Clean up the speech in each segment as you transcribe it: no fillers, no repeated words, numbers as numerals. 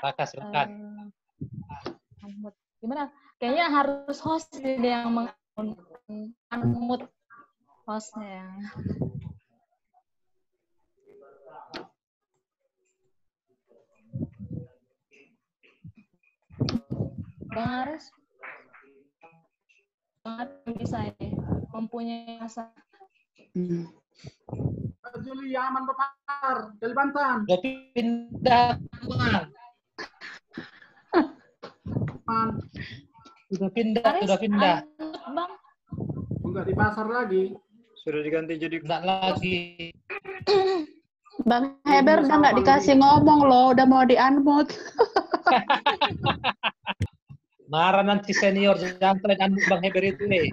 Raka, silakan. Gimana? Kayaknya harus host ini yang mengunmute hostnya. Bang Aris, bisa ini mempunyai asa. Juli aman Bapak dari Banten. Udah pindah, Bang. Sudah pindah, Aris, sudah pindah. Bang. Enggak di pasar lagi. Sudah diganti jadi Enggak lagi. Bang Heber udah nggak dikasih ngomong loh, udah mau di-unmute. Marah nanti senior, jangan kalian unmute Bang Heber itu nih.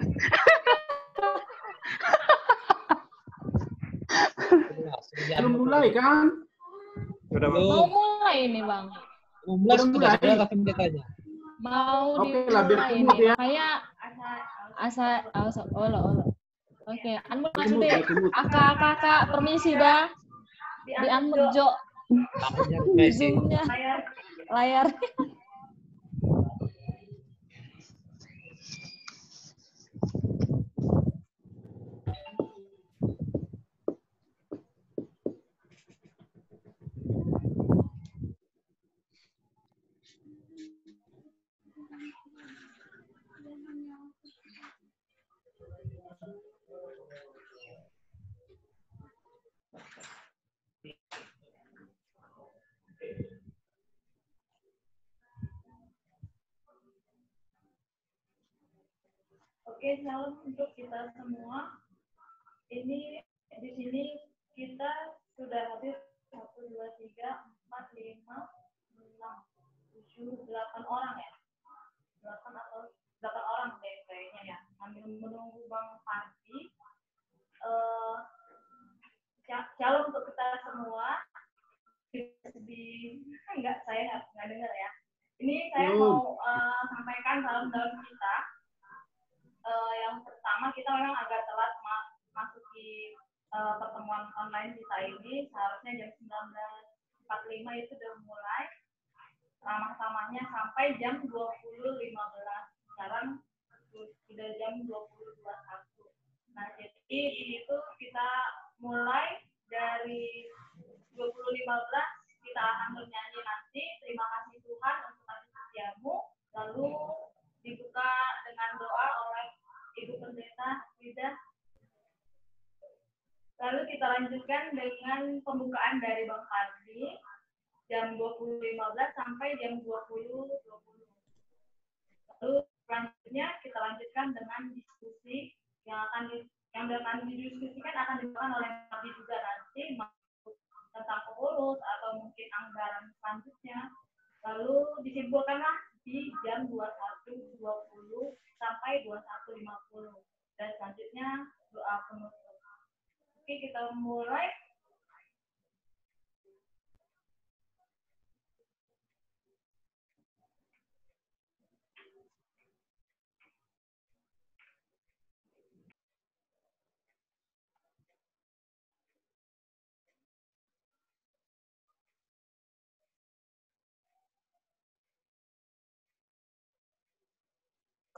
Belum mulai kan? sudah Mau mulai ini Bang. Mulai sudah pendekanya. Mau dimulai ini. Ya. Kayak olo. Oke, unmute maksudnya kakak permisi dah. Di unmute Jo. Zoom-nya. Layar. Oke, salam untuk kita semua. Ini di sini kita sudah hadir 1, 2, 3, 4, 5, 6, 7, 8 orang ya. 8 atau 8 orang deh kayaknya ya. Sambil menunggu Bang Fardi. Salam untuk kita semua. Enggak, saya nggak dengar ya. Ini saya mau sampaikan salam dalam kita. Yang pertama kita memang agak telat masuki pertemuan online kita ini. Seharusnya jam 19.45 itu sudah mulai ramah-tamahnya sampai jam 20.15. Sekarang sudah jam 20.21. Nah, jadi itu kita mulai dari 20.15 kita akan bernyanyi nanti. Terima kasih Tuhan untuk kasih setiamu. Lalu dibuka dengan doa oleh Ibu Pendeta Wida. Lalu kita lanjutkan dengan pembukaan dari Bang Fardi jam 20.15 sampai jam 20.20. Lalu selanjutnya kita lanjutkan dengan diskusi yang didiskusikan akan dilakukan oleh Fardi juga nanti tentang pengurus atau mungkin anggaran selanjutnya. Lalu disimpulkanlah di jam 21.20 sampai 21.50 dan selanjutnya doa penutup. Oke, kita mulai.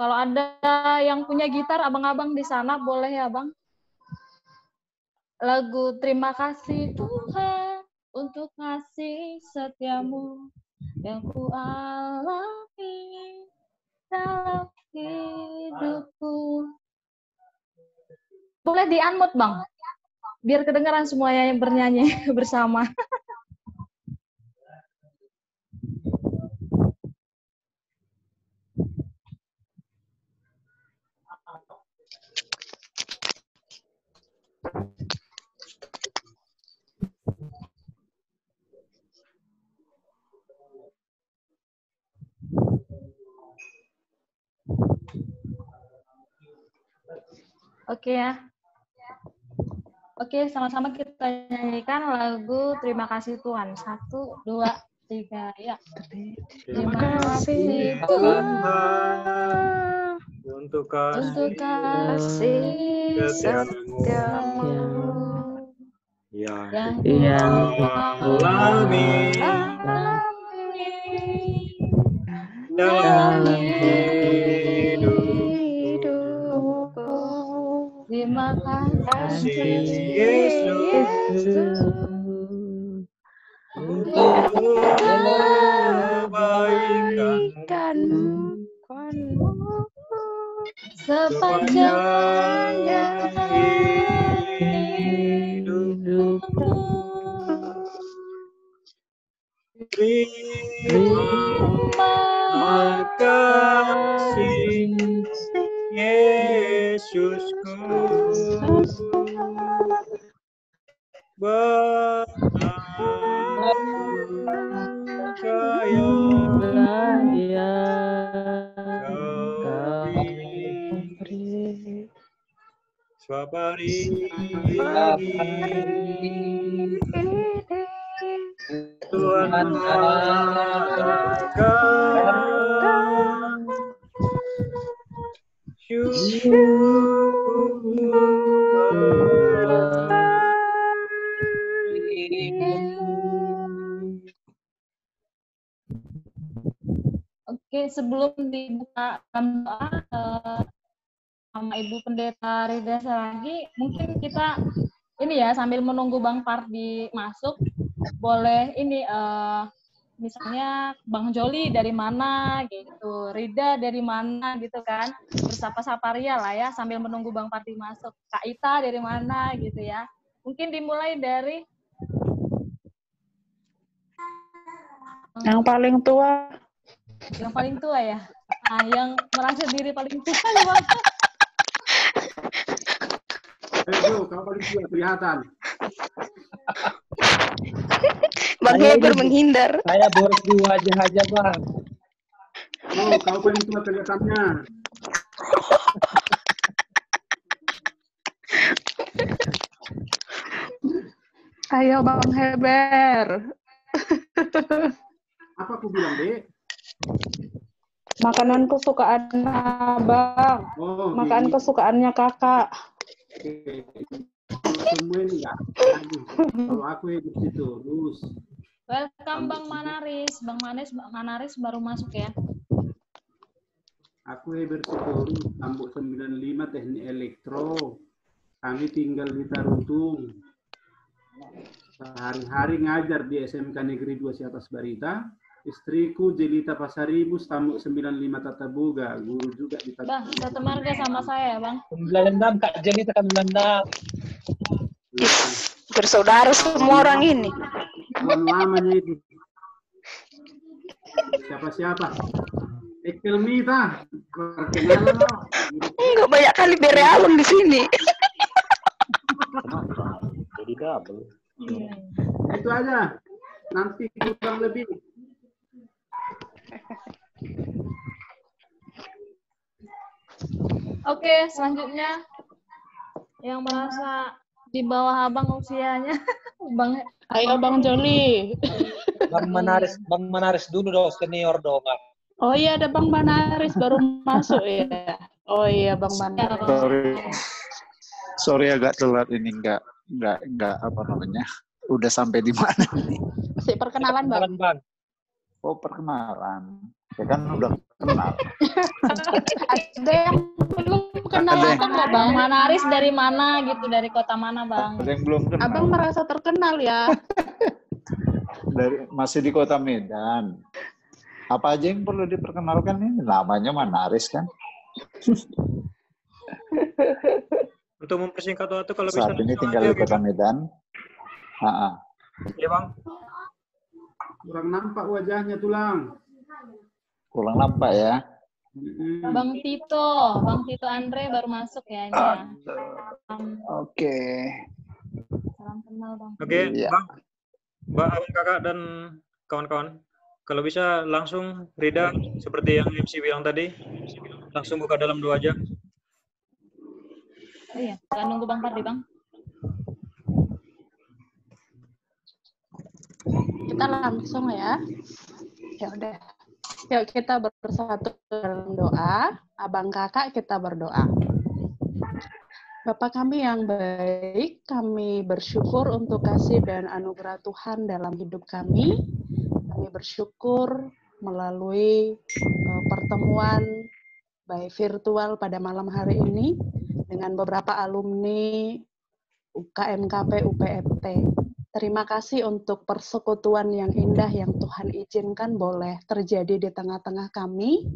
Kalau ada yang punya gitar, abang-abang di sana boleh ya, Bang? Lagu Terima Kasih Tuhan untuk kasih setiamu yang ku alami dalam hidupku. Boleh di-unmute, Bang? Biar kedengaran semuanya yang bernyanyi bersama. Oke ya. Oke, sama-sama kita nyanyikan lagu Terima Kasih Tuhan. 1, 2, 3, ya. Terima kasih Tuhan untuk kasih setiamu yang yang alami dalam hidupku. Terima kasih kasih Yesus untuk kebaikanmu sepanjang hidupku. Terima kasih Yesusku, Swabari Tuhan mengatakan Oke, sebelum dibuka doa sama Ibu Pendeta Rida Saragi, mungkin kita ini ya sambil menunggu Bang Pardi masuk, boleh ini misalnya Bang Joli dari mana gitu, Rida dari mana gitu kan, bersapa-sapa ria lah ya sambil menunggu Bang Pardi masuk. Kak Ita dari mana gitu ya. Mungkin dimulai dari Yang paling tua. yang paling tua ya. Nah, yang merasa diri paling tua ya, Bang. Ayo, kau paling tua kelihatan. Bang Heber menghindar. Saya boros di wajah aja, Bang. Oh, kau paling tua kelihatannya. Ayo Bang Heber. Apa aku bilang, Dek? Makanan kesukaan Abang. Oh, Makanan ini. kesukaannya Kakak. Oke. Kalau semua ini enggak. Aduh, kalau aku hidup situ, terus. Welcome Bang Manaris. Bang Manaris baru masuk ya. Aku bersyukur Tambuk 95 Teknik Elektro. Kami tinggal di Tarutung. Sehari-hari ngajar di SMK Negeri 2 Siatas Barita. Istriku Jelita Pasaribu, Tambuk 95 Tata Boga, guru juga di Tarutung. Bang, satu marga sama saya, Bang. 96, Kak Jelita kan 96. Bersaudara semua orang ini. Kawan lamanya itu. Siapa-siapa? Ekelmita. Perkenalan lo. Enggak banyak kali berealem di sini. jadi double. Itu aja. Nanti kurang lebih. Oke, selanjutnya yang merasa di bawah Abang usianya, Bang. Ayo Bang Joli. Bang Manaris dulu dong, senior dong, Bang. Oh iya ada Bang Manaris baru masuk ya. Oh iya Bang Manaris. Sorry agak telat ini enggak apa namanya. Udah sampai di mana nih? Masih perkenalan Bang. Bang. Oh perkenalan. Ya kan udah kenal. Ada yang belum kenal Ada. Abang nggak Bang? Bang Manaris dari mana gitu, dari kota mana, Bang? Ada yang belum kenal. Abang merasa terkenal ya. Masih di Kota Medan. Apa aja yang perlu diperkenalkan ini? Namanya Manaris kan. Untuk mempersingkat waktu kalau Saat bisa ini tinggal di Kota Medan. Iya, Bang. Kurang nampak wajahnya tulang. Kurang nampak ya. Bang Tito Andre baru masuk ya ini ya. Oke. Salam kenal Bang. Oke, Iya. Bang. Mbak, Abang, Kakak, dan kawan-kawan. Kalau bisa langsung Rida, seperti yang MC bilang tadi, langsung buka dalam doa aja. Oh iya, jangan nunggu Bang Pardi, Bang. Kita langsung ya. Ya udah. Yuk kita bersatu dalam doa. Abang kakak kita berdoa. Bapa kami yang baik, kami bersyukur untuk kasih dan anugerah Tuhan dalam hidup kami. Kami bersyukur melalui pertemuan baik virtual pada malam hari ini dengan beberapa alumni UKMKP UPFT. Terima kasih untuk persekutuan yang indah yang Tuhan izinkan boleh terjadi di tengah-tengah kami,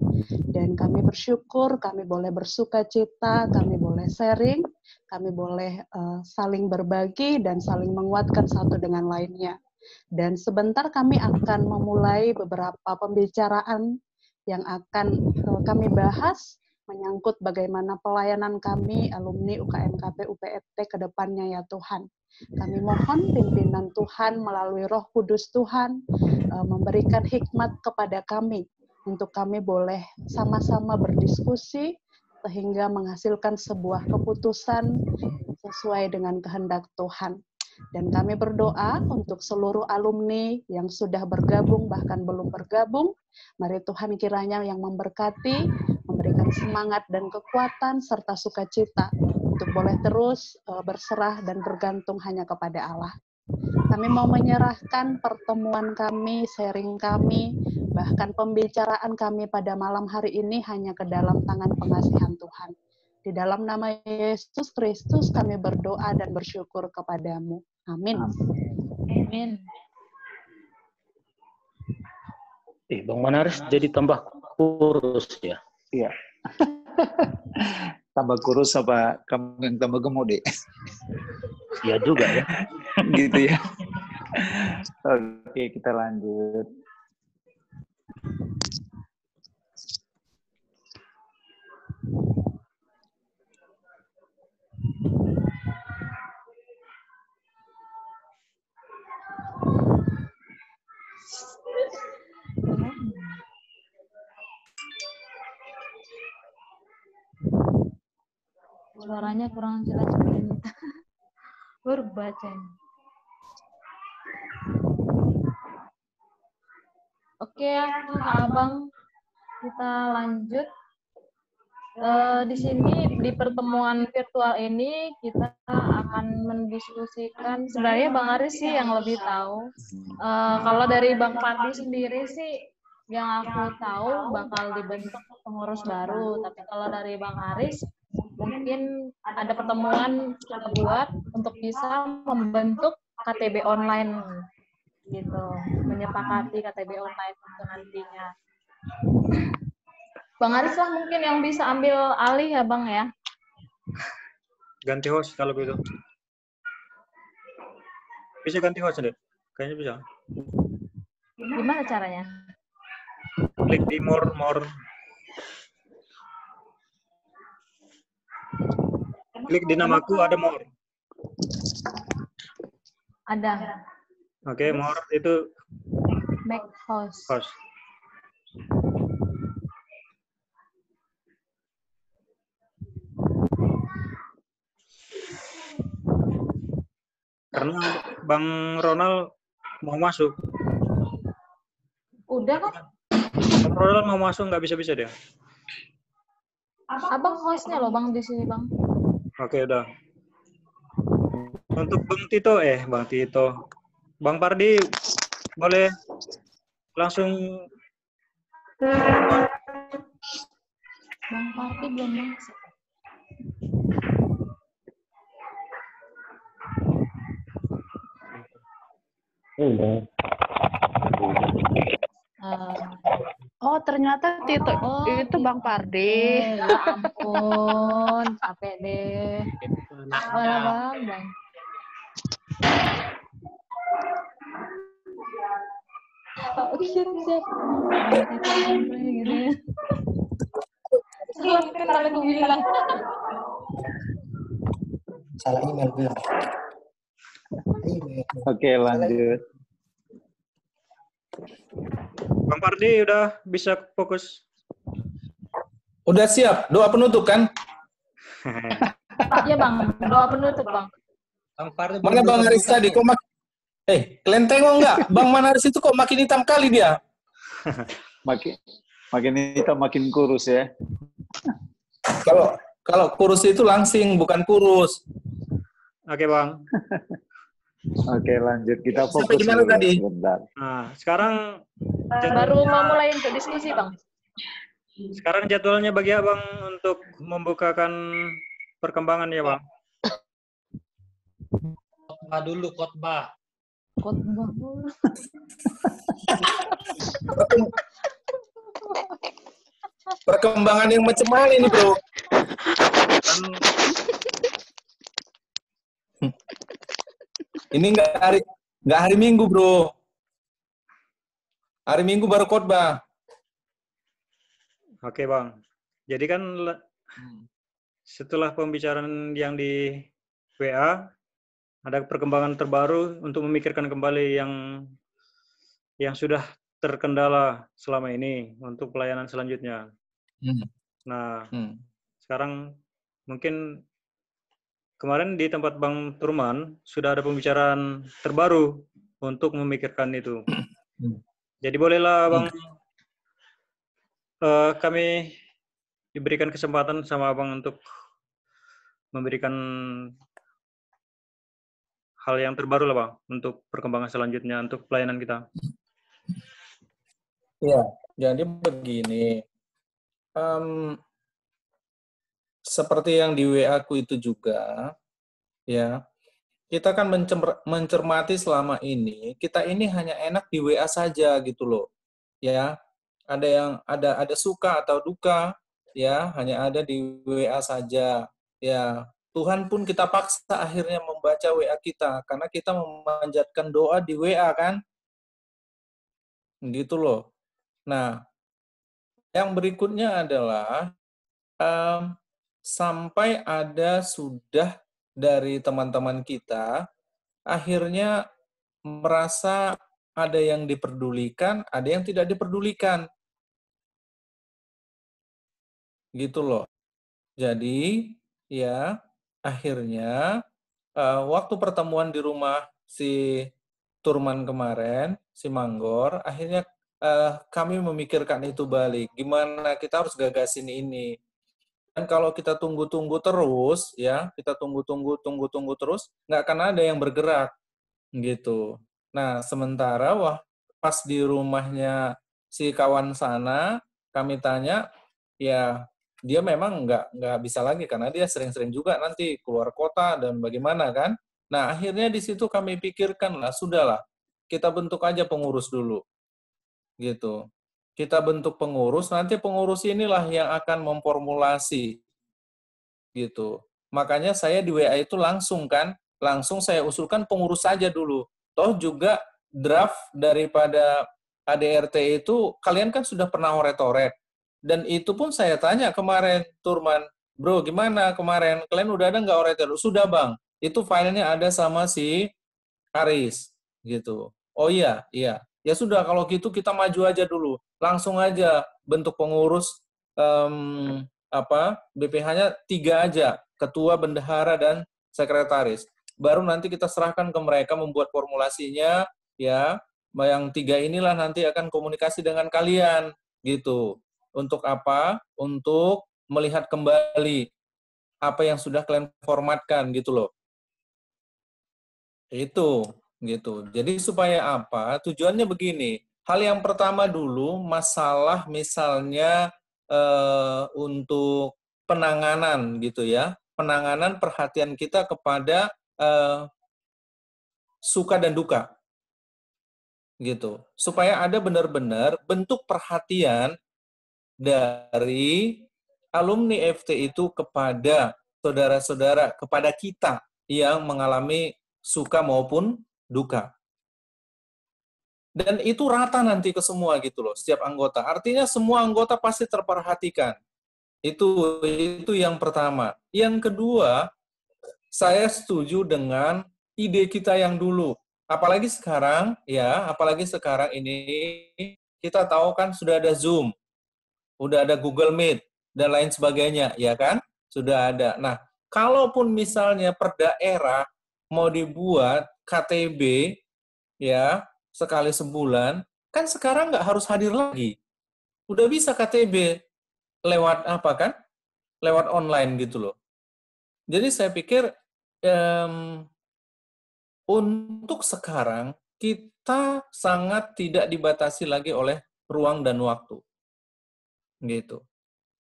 dan kami bersyukur, kami boleh bersuka cita, kami boleh sharing, kami boleh saling berbagi dan saling menguatkan satu dengan lainnya. Dan sebentar kami akan memulai beberapa pembicaraan yang akan kami bahas menyangkut bagaimana pelayanan kami alumni UKMKP UPFT ke depannya ya Tuhan. Kami mohon pimpinan Tuhan melalui Roh Kudus Tuhan memberikan hikmat kepada kami untuk kami boleh sama-sama berdiskusi sehingga menghasilkan sebuah keputusan sesuai dengan kehendak Tuhan. Dan kami berdoa untuk seluruh alumni yang sudah bergabung bahkan belum bergabung. Mari Tuhan kiranya yang memberkati, memberikan semangat dan kekuatan serta sukacita untuk boleh terus berserah dan bergantung hanya kepada Allah. Kami mau menyerahkan pertemuan kami, sharing kami, bahkan pembicaraan kami pada malam hari ini hanya ke dalam tangan pengasihan Tuhan. Di dalam nama Yesus Kristus kami berdoa dan bersyukur kepadamu. Amin. Amin. Bang Manaris jadi tambah kurus ya? Iya. Tambah kurus apa kamu yang tambah gemuk, Dek? Iya juga ya. Gitu ya. Oke, kita lanjut. Suaranya kurang jelas. Baru baca. Oke, Abang, kita lanjut. Di sini di pertemuan virtual ini kita akan mendiskusikan. Sebenarnya Bang Aris sih yang lebih tahu. Kalau dari Bang Fadli sendiri sih, yang aku tahu bakal dibentuk pengurus baru. Tapi kalau dari Bang Aris, mungkin ada pertemuan kita buat untuk bisa membentuk KTB online gitu, menyepakati KTB online itu nantinya. Bang Aris lah mungkin yang bisa ambil alih ya Bang ya. Ganti host kalau gitu. Bisa ganti host deh, kayaknya bisa. Gimana caranya? Klik di more. Klik di namaku ada more. Ada. Oke, more itu Make host. host. Karena Bang Ronald mau masuk. Udah kok. Bang Ronald mau masuk nggak bisa dia. Abang hostnya loh Bang di sini Bang. Oke, udah. Untuk Bang Tito. Bang Pardi boleh langsung. Bang Pardi belum masuk. Oh, ternyata Tito itu Bang Pardi. Ya ampun, capek deh. Mana Bang? Oh, siap. Salah gue bilang. Salah email bilang. Oke, lanjut. Bang Pardi udah bisa fokus. Udah siap, doa penutup kan? Iya Bang, doa penutup Bang. Mana Bang Haris tadi? Kok kalian tengok nggak? Bang Manaris itu kok makin hitam kali dia? Makin hitam, makin kurus ya. Kalau kurus itu langsing, bukan kurus. Oke Bang. Oke, lanjut. Kita Sampai fokus gimana dulu. tadi? Bentar. Nah, sekarang Baru mau mulai untuk diskusi, Bang. sekarang jadwalnya bagi Abang untuk membukakan perkembangan ya, Bang. Khotbah dulu, khotbah. Khotbah dulu. Perkembangan yang macam mana ini, Bro? Ini nggak hari Minggu, Bro. Hari Minggu baru khotbah. Oke, Bang. Jadi kan setelah pembicaraan yang di WA, ada perkembangan terbaru untuk memikirkan kembali yang sudah terkendala selama ini untuk pelayanan selanjutnya. Nah, sekarang mungkin kemarin di tempat Bang Turman sudah ada pembicaraan terbaru untuk memikirkan itu. Jadi bolehlah Bang, kami diberikan kesempatan sama Abang untuk memberikan hal yang terbaru lah Bang, untuk perkembangan selanjutnya, untuk pelayanan kita. Ya, jadi begini. Seperti yang di WA aku itu juga, ya, kita kan mencermati selama ini, kita ini hanya enak di WA saja gitu loh, ya. Ada yang ada suka atau duka, ya, hanya ada di WA saja, ya. Tuhan pun kita paksa akhirnya membaca WA kita karena kita memanjatkan doa di WA kan, gitu loh. Nah, yang berikutnya adalah sampai ada sudah dari teman-teman kita akhirnya merasa ada yang diperdulikan, ada yang tidak diperdulikan. Gitu loh. Jadi, ya, akhirnya waktu pertemuan di rumah si Turman kemarin, si Manggor, akhirnya kami memikirkan itu balik. Gimana kita harus gagasin ini. Dan kalau kita tunggu-tunggu terus, ya, kita tunggu-tunggu terus, nggak akan ada yang bergerak, gitu. Nah, sementara pas di rumahnya si kawan sana, kami tanya, ya, dia memang nggak bisa lagi karena dia sering-sering juga nanti keluar kota dan bagaimana kan. Nah, akhirnya di situ kami pikirkan lah, sudahlah, kita bentuk aja pengurus dulu, gitu. Kita bentuk pengurus, nanti pengurus inilah yang akan memformulasi, gitu. Makanya saya di WA itu langsung saya usulkan pengurus saja dulu. Toh juga draft daripada ADRT itu, kalian kan sudah pernah oret-oret. Dan itu pun saya tanya kemarin, Turman, bro gimana kemarin, kalian udah ada nggak oret-oret? Sudah bang, itu filenya ada sama si Aris, gitu. Oh iya. Ya sudah, kalau gitu kita maju aja dulu. Langsung aja bentuk pengurus, BPH-nya 3 aja, ketua, bendahara, dan sekretaris. Baru nanti kita serahkan ke mereka membuat formulasinya, ya. Yang 3 inilah nanti akan komunikasi dengan kalian, gitu. Untuk apa? Untuk melihat kembali apa yang sudah kalian formatkan, gitu loh. Itu. Gitu. Jadi supaya apa? Tujuannya begini. Hal yang pertama dulu, masalah misalnya untuk penanganan gitu ya. Penanganan perhatian kita kepada suka dan duka. Gitu. Supaya ada benar-benar bentuk perhatian dari alumni FT itu kepada saudara-saudara, kepada kita yang mengalami suka maupun duka. Dan itu rata nanti ke semua gitu loh, setiap anggota. Artinya semua anggota pasti terperhatikan. Itu yang pertama. Yang kedua, saya setuju dengan ide kita yang dulu. Apalagi sekarang ini kita tahu kan sudah ada Zoom, udah ada Google Meet dan lain sebagainya, ya kan? Sudah ada. Nah, kalaupun misalnya per daerah mau dibuat KTB, ya, sekali sebulan, kan sekarang nggak harus hadir lagi. Udah bisa KTB lewat apa kan? Lewat online gitu loh. Jadi saya pikir untuk sekarang kita sangat tidak dibatasi lagi oleh ruang dan waktu. Gitu.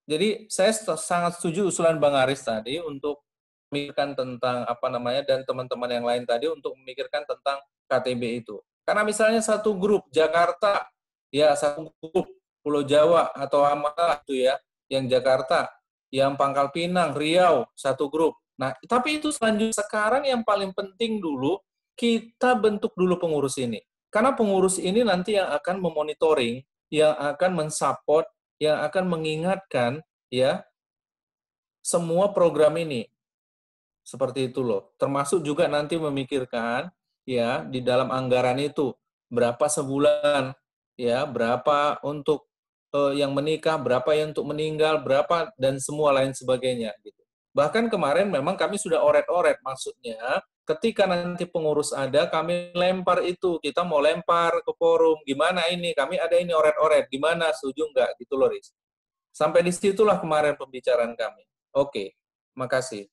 Jadi saya sangat setuju usulan Bang Aris tadi untuk memikirkan tentang apa namanya dan teman-teman yang lain tadi untuk memikirkan tentang KTB itu. Karena misalnya satu grup Jakarta, ya satu grup Pulau Jawa atau Amara itu ya, yang Jakarta, yang Pangkal Pinang, Riau, satu grup. Nah, tapi itu selanjutnya sekarang yang paling penting dulu kita bentuk dulu pengurus ini. Karena pengurus ini nanti yang akan memonitoring, yang akan mensupport, yang akan mengingatkan ya semua program ini. Seperti itu loh. Termasuk juga nanti memikirkan ya di dalam anggaran itu berapa sebulan ya, berapa untuk yang menikah, berapa yang untuk meninggal, berapa dan semua lain sebagainya gitu. Bahkan kemarin memang kami sudah oret-oret, maksudnya ketika nanti pengurus ada, kami lempar itu, kita mau lempar ke forum, gimana ini, kami ada ini oret-oret, gimana, setuju nggak, gitu loh, Riz. Sampai disitulah kemarin pembicaraan kami. Oke, makasih.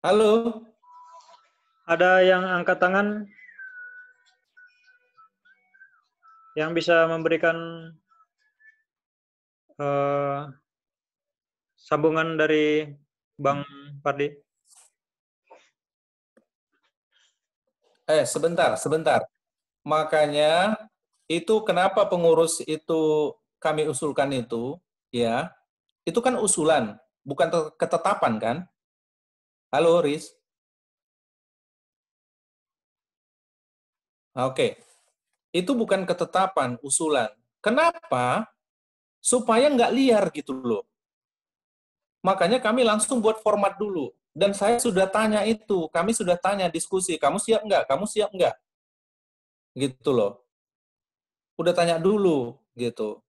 Halo? Ada yang angkat tangan? Yang bisa memberikan sambungan dari Bang Pardi? Sebentar. Makanya itu kenapa pengurus itu kami usulkan itu, ya, itu kan usulan, bukan ketetapan kan? Halo, Riz? Oke. Itu bukan ketetapan, usulan. Kenapa? Supaya nggak liar gitu loh. Makanya kami langsung buat format dulu. Dan saya sudah tanya itu, kami sudah tanya diskusi, kamu siap nggak? Kamu siap nggak? Gitu loh. Udah tanya dulu, gitu.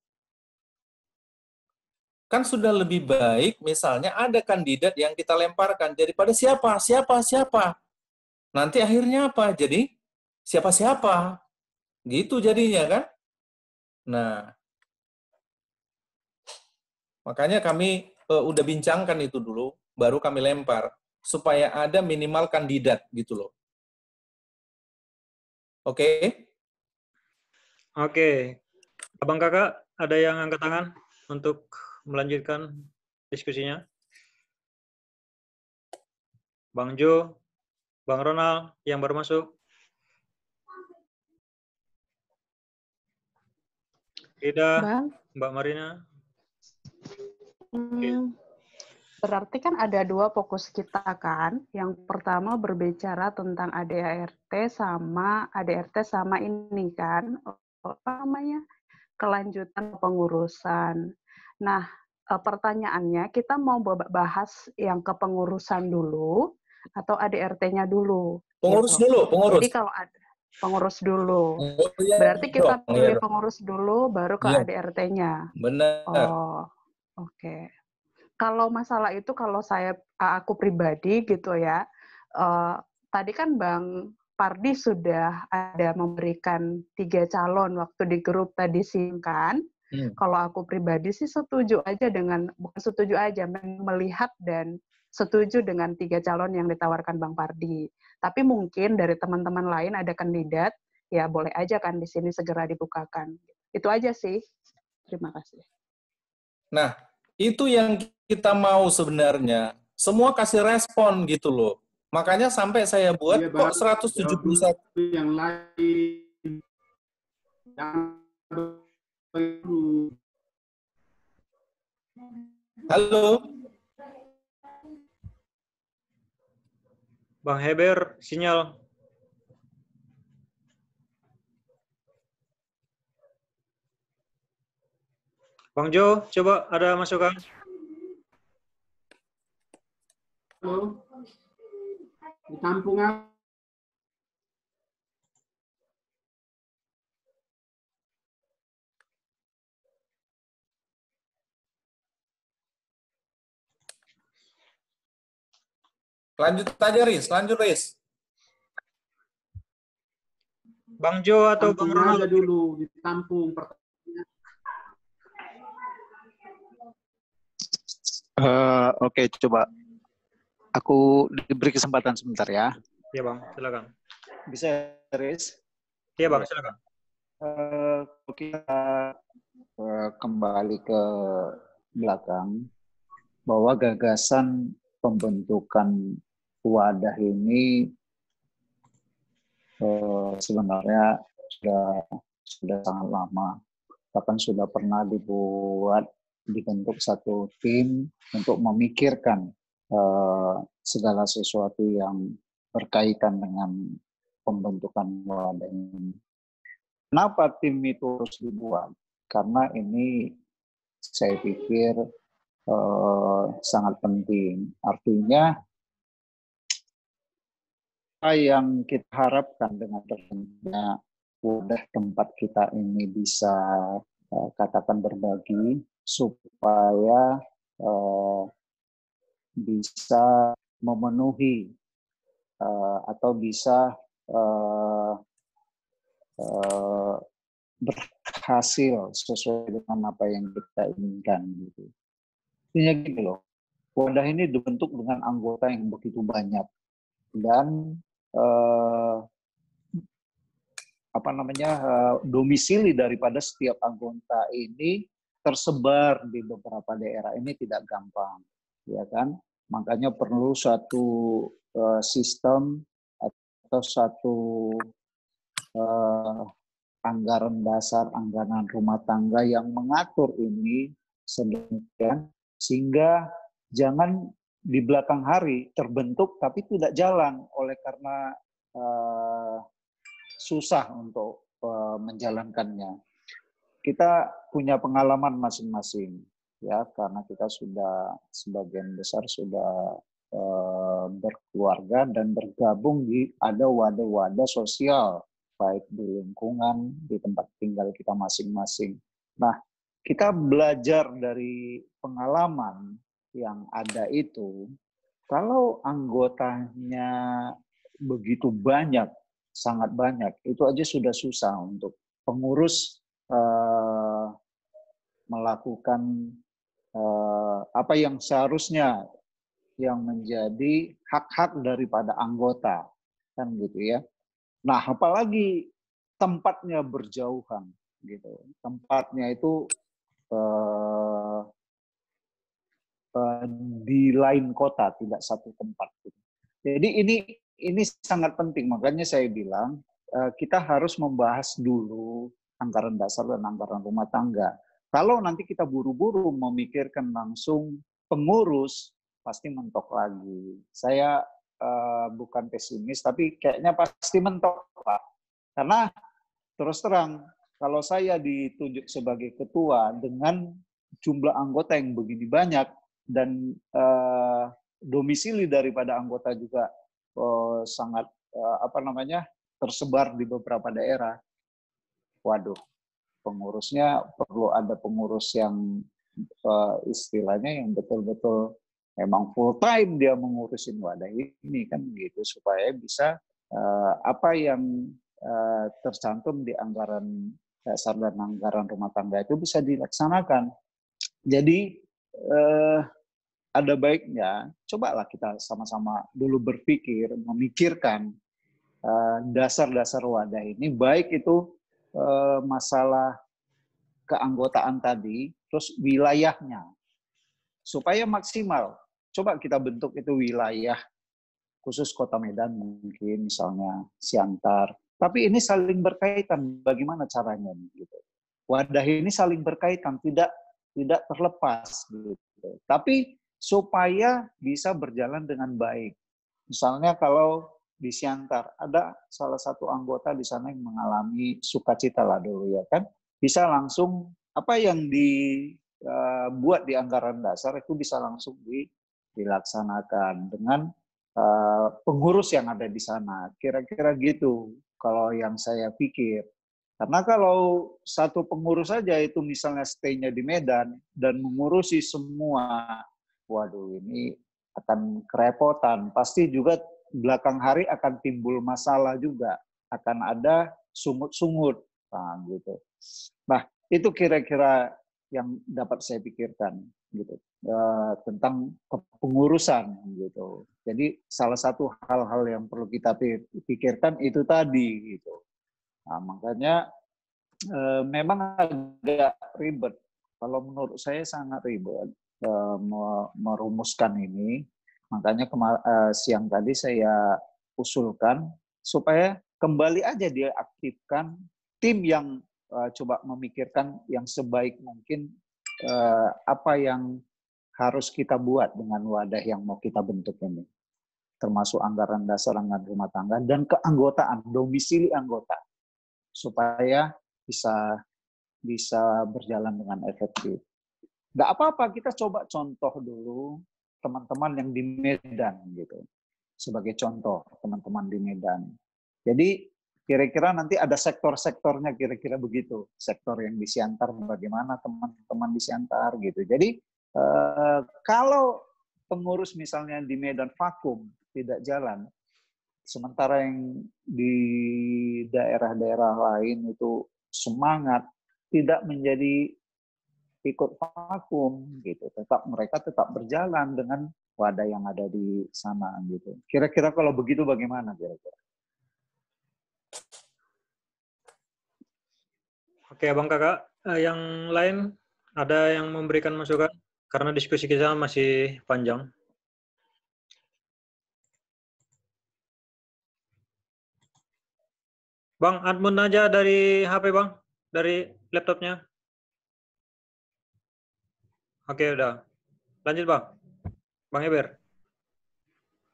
Kan sudah lebih baik misalnya ada kandidat yang kita lemparkan daripada siapa. Nanti akhirnya apa? Jadi siapa. Gitu jadinya kan? Nah, makanya kami udah bincangkan itu dulu, baru kami lempar supaya ada minimal kandidat gitu loh. Oke? Oke. Abang Kakak, ada yang angkat tangan untuk melanjutkan diskusinya? Bang Jo, Bang Ronald yang baru masuk. Ida, Bang, Mbak Marina. berarti kan ada dua fokus kita kan. Yang pertama berbicara tentang ADART sama ini kan, apa namanya, kelanjutan pengurusan. Nah, pertanyaannya kita mau bahas yang kepengurusan dulu atau ADRT-nya dulu? Pengurus gitu. dulu, pengurus. Jadi kalau ada pengurus dulu. Oh, iya, Berarti kita dong, pilih iya, pengurus dulu baru ke iya. ADRT-nya. Benar. Oh, oke. Kalau masalah itu kalau aku pribadi gitu ya, tadi kan Bang Pardi sudah ada memberikan 3 calon waktu di grup tadi kan. Kalau aku pribadi sih setuju aja bukan setuju aja, melihat dan setuju dengan 3 calon yang ditawarkan Bang Pardi. Tapi mungkin dari teman-teman lain ada kandidat, ya boleh aja kan di sini segera dibukakan. Itu aja sih. Terima kasih. Nah, itu yang kita mau sebenarnya. Semua kasih respon gitu loh. Makanya sampai saya buat Iya, kok Bang. 171. Yang lain. Halo. Bang Heber, sinyal. Bang Jo, coba ada masukan? Halo. Ditampung apa? Lanjut aja, Riz. Lanjut, Riz. Bang Jo atau Bang Ronald? Aja dulu, ditampung pertanyaannya. Oke, coba aku diberi kesempatan sebentar ya. Iya Bang, silakan. Bisa, Riz? Iya Bang, silakan. Kita kembali ke belakang, bahwa gagasan pembentukan wadah ini sebenarnya sudah sangat lama. Bahkan sudah pernah dibentuk satu tim untuk memikirkan segala sesuatu yang berkaitan dengan pembentukan wadah ini. Kenapa tim itu harus dibuat? Karena ini saya pikir sangat penting. Artinya apa yang kita harapkan dengan terbentuknya wadah tempat kita ini bisa katakan berbagi, supaya bisa memenuhi atau bisa berhasil sesuai dengan apa yang kita inginkan gitu. Intinya gitu loh. Wadah ini dibentuk dengan anggota yang begitu banyak dan domisili daripada setiap anggota ini tersebar di beberapa daerah. Ini tidak gampang, ya kan? Makanya perlu suatu sistem atau suatu anggaran dasar, anggaran rumah tangga yang mengatur ini sedemikian sehingga jangan di belakang hari terbentuk tapi tidak jalan oleh karena susah untuk menjalankannya. Kita punya pengalaman masing-masing, ya, karena kita sudah sebagian besar sudah berkeluarga dan bergabung di ada wadah-wadah sosial, baik di lingkungan, di tempat tinggal kita masing-masing. Nah, kita belajar dari pengalaman yang ada itu, kalau anggotanya begitu banyak, sangat banyak, itu aja sudah susah untuk pengurus melakukan apa yang seharusnya yang menjadi hak-hak daripada anggota, kan gitu ya. Nah, apalagi tempatnya berjauhan, gitu. Tempatnya itu di lain kota, tidak satu tempat. Gitu. Jadi ini sangat penting, makanya saya bilang kita harus membahas dulu anggaran dasar dan anggaran rumah tangga. Kalau nanti kita buru-buru memikirkan langsung pengurus, pasti mentok lagi. Saya bukan pesimis, tapi kayaknya pasti mentok, Pak. Karena terus terang, kalau saya ditunjuk sebagai ketua dengan jumlah anggota yang begini banyak dan domisili daripada anggota juga sangat tersebar di beberapa daerah, waduh, pengurusnya perlu ada pengurus yang istilahnya yang betul-betul memang full time dia mengurusin wadah ini kan gitu, supaya bisa apa yang tercantum di anggaran dasar dan anggaran rumah tangga itu bisa dilaksanakan. Jadi ada baiknya cobalah kita sama-sama dulu berpikir, memikirkan dasar-dasar wadah ini, baik itu masalah keanggotaan tadi, terus wilayahnya, supaya maksimal. Coba kita bentuk itu wilayah khusus Kota Medan mungkin misalnya Siantar. Tapi ini saling berkaitan, bagaimana caranya gitu. Wadah ini saling berkaitan, tidak terlepas gitu. Tapi supaya bisa berjalan dengan baik. Misalnya kalau di Siantar ada salah satu anggota di sana yang mengalami sukacita lah dulu ya kan, bisa langsung apa yang dibuat di anggaran dasar itu bisa langsung dilaksanakan dengan pengurus yang ada di sana. Kira-kira gitu kalau yang saya pikir. Karena kalau satu pengurus saja itu misalnya stay-nya di Medan dan mengurusi semua, waduh ini akan kerepotan. Pasti juga belakang hari akan timbul masalah juga. Akan ada sungut-sungut. Nah, gitu. Nah, itu kira-kira yang dapat saya pikirkan. gitu, tentang kepengurusan gitu. Jadi salah satu hal-hal yang perlu kita pikirkan itu tadi gitu. Nah, makanya memang agak ribet. Kalau menurut saya sangat ribet merumuskan ini. Makanya siang tadi saya usulkan supaya kembali aja dia aktifkan tim yang coba memikirkan yang sebaik mungkin apa yang harus kita buat dengan wadah yang mau kita bentuk ini, termasuk anggaran dasar, anggaran rumah tangga, dan keanggotaan, domisili anggota, supaya bisa berjalan dengan efektif. Nggak apa-apa, kita coba contoh dulu teman-teman yang di Medan gitu, sebagai contoh teman-teman di Medan. Jadi kira-kira nanti ada sektor-sektornya, kira-kira begitu. Sektor yang di Siantar bagaimana teman-teman di Siantar gitu. Jadi kalau pengurus misalnya di Medan vakum, tidak jalan, sementara yang di daerah-daerah lain itu semangat, tidak menjadi ikut vakum gitu. Mereka tetap berjalan dengan wadah yang ada di sana gitu. Kira-kira kalau begitu bagaimana kira-kira? Oke, Abang Kakak, yang lain ada yang memberikan masukan? Karena diskusi kita masih panjang. Bang, admin aja dari HP, Bang. Dari laptopnya. Oke, udah. Lanjut, Bang. Bang Eber.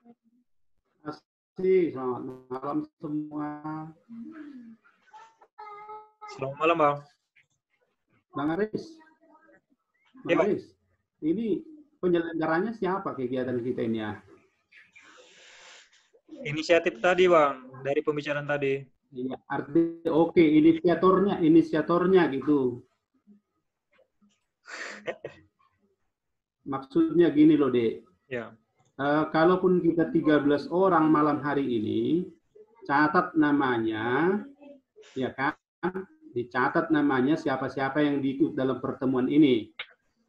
Terima kasih. Selamat malam semua. Selamat malam, Bang. Bang Aris. Bang Aris, ini penyelenggaranya siapa kegiatan kita ini ya? Inisiatif tadi, Bang, dari pembicaraan tadi. Iya, artinya oke, inisiatornya gitu. Maksudnya gini loh, Dek. Ya. Kalaupun kita 13 orang malam hari ini, catat namanya, ya kan? Dicatat namanya siapa-siapa yang diikut dalam pertemuan ini.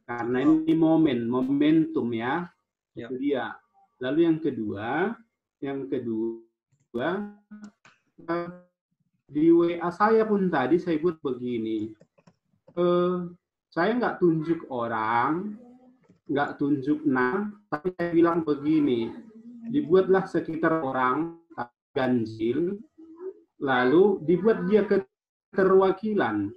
Karena ini momentum ya. Itu dia. Lalu yang kedua di WA saya pun tadi saya buat begini. Saya nggak tunjuk orang, nggak tunjuk nama, tapi saya bilang begini. Dibuatlah sekitar orang ganjil, lalu dibuat dia keterwakilan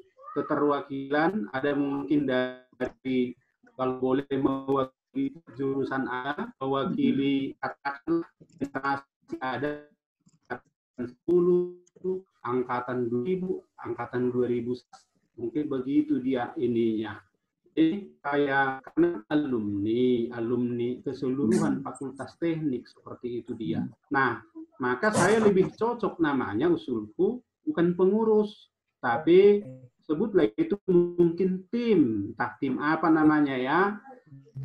ada mungkin dari kalau boleh mewakili jurusan A, mewakili katakan generasi ada 10, angkatan 2000, angkatan 2000, mungkin begitu dia ininya. Jadi kayak karena alumni keseluruhan fakultas teknik seperti itu dia. Nah, maka saya lebih cocok namanya usulku bukan pengurus, tapi sebutlah itu mungkin tim, entah tim apa namanya ya.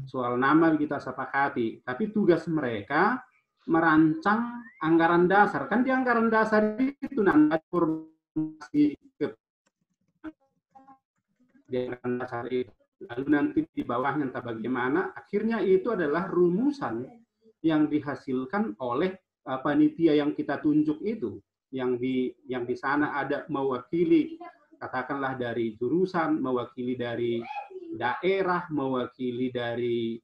Soal nama kita sepakati, tapi tugas mereka merancang anggaran dasar. Kan di anggaran dasar itu nanti formasi di anggaran dasar itu. Lalu nanti di bawahnya entah bagaimana, akhirnya itu adalah rumusan yang dihasilkan oleh panitia yang kita tunjuk itu, yang di sana ada mewakili, katakanlah dari jurusan, mewakili dari daerah, mewakili dari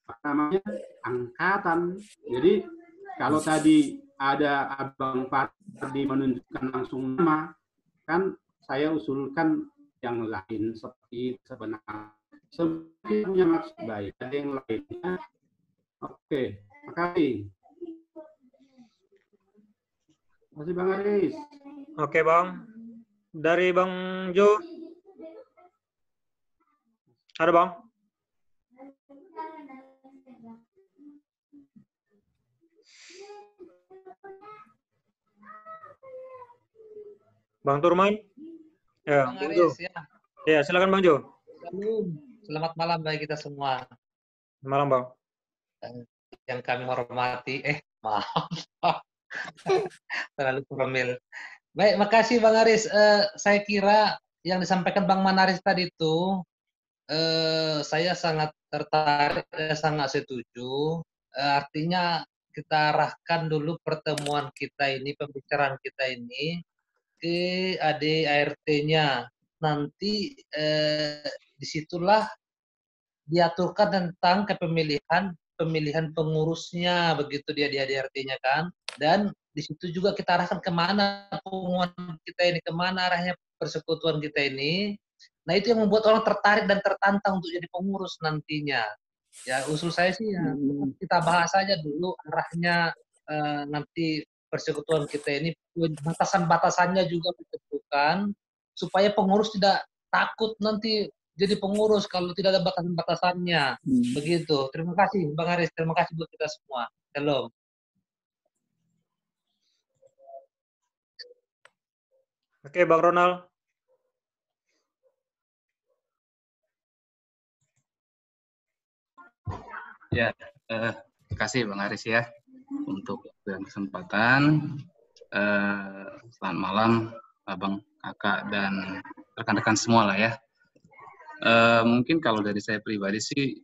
apa namanya angkatan. Jadi kalau tadi ada Abang Fardi menunjukkan langsung nama, kan saya usulkan yang lain seperti sebenarnya. Sebenarnya maksud baik, ada yang lainnya. Oke, makasih. Makasih Bang Aris. Oke, Bang. Dari Bang Jo. Ada, Bang? Bang Turman? Ya, Bang Bang Jo. Aris, ya. Ya, silakan Bang Jo. Selamat malam bagi kita semua. Malam, Bang. Yang kami hormati, maaf. Terlalu formal. Baik, makasih Bang Aris. Saya kira yang disampaikan Bang Manaris tadi itu saya sangat tertarik, sangat setuju. Artinya kita arahkan dulu pertemuan kita ini, pembicaraan kita ini ke AD/ART-nya. Nanti disitulah diaturkan tentang pemilihan pengurusnya, begitu dia di AD/ART-nya kan. Dan di situ juga kita arahkan kemana pengumuman kita ini, kemana arahnya persekutuan kita ini. Nah, itu yang membuat orang tertarik dan tertantang untuk jadi pengurus nantinya. Ya, usul saya sih ya, kita bahas saja dulu arahnya nanti persekutuan kita ini, batasan-batasannya juga ditentukan, supaya pengurus tidak takut nanti jadi pengurus kalau tidak ada batasan-batasannya. Begitu. Terima kasih, Bang Aris. Terima kasih buat kita semua. Shalom. Oke, Bang Ronald. Ya, terima kasih Bang Aris ya untuk kesempatan. Selamat malam Abang, Kakak, dan rekan-rekan semua lah ya. Mungkin kalau dari saya pribadi sih,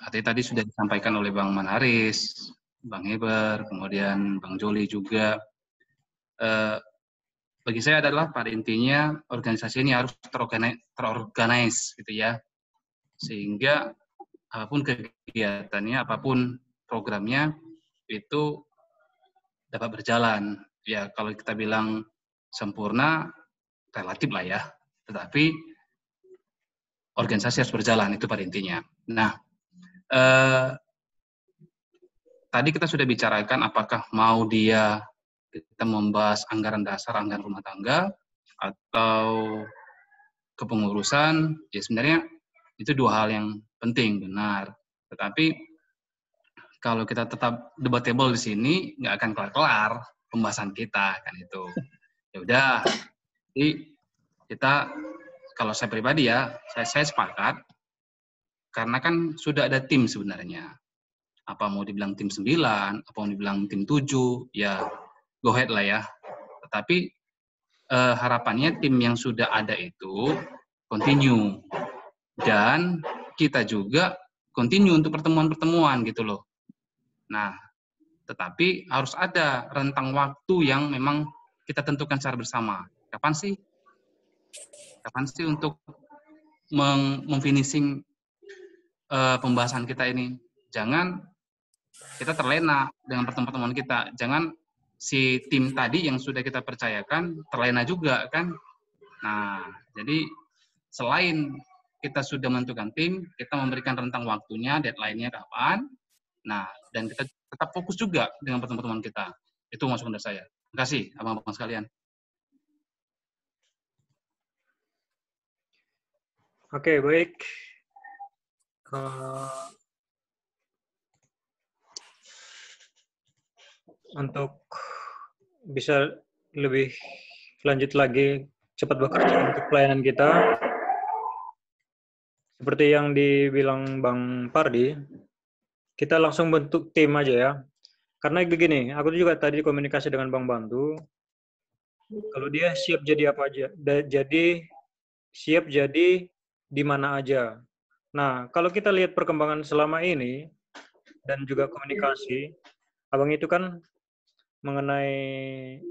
tadi sudah disampaikan oleh Bang Manaris, Bang Heber, kemudian Bang Joli juga. Bagi saya adalah pada intinya organisasi ini harus terorganize gitu ya, sehingga apapun kegiatannya, apapun programnya itu dapat berjalan. Ya kalau kita bilang sempurna, relatif lah ya. Tetapi organisasi harus berjalan, itu pada intinya. Nah, tadi kita sudah bicarakan apakah mau kita membahas anggaran dasar, anggaran rumah tangga, atau kepengurusan, ya sebenarnya itu dua hal yang penting, benar. Tetapi kalau kita tetap debatable di sini, nggak akan kelar-kelar pembahasan kita, kan itu. Ya udah, jadi kita, kalau saya pribadi ya, saya sepakat, karena kan sudah ada tim sebenarnya. Apa mau dibilang tim 9, apa mau dibilang tim 7, ya go ahead lah ya. Tetapi harapannya tim yang sudah ada itu continue. Dan kita juga continue untuk pertemuan-pertemuan gitu loh. Nah, tetapi harus ada rentang waktu yang memang kita tentukan secara bersama. Kapan sih untuk memfinishing pembahasan kita ini? Jangan kita terlena dengan pertemuan-pertemuan kita. Jangan si tim tadi yang sudah kita percayakan terlena juga kan. Nah, jadi selain kita sudah menentukan tim, kita memberikan rentang waktunya, deadline-nya kapan. Nah, dan kita tetap fokus juga dengan pertemuan-pertemuan kita. Itu masukan dari saya. Terima kasih, abang-abang sekalian. Oke, baik. Untuk bisa lebih lanjut lagi, cepat bekerja untuk pelayanan kita, seperti yang dibilang Bang Pardi, kita langsung bentuk tim aja ya. Karena begini, aku juga tadi komunikasi dengan Bang Bantu, kalau dia siap jadi apa aja, siap jadi di mana aja. Nah, kalau kita lihat perkembangan selama ini, dan juga komunikasi, Abang itu kan mengenai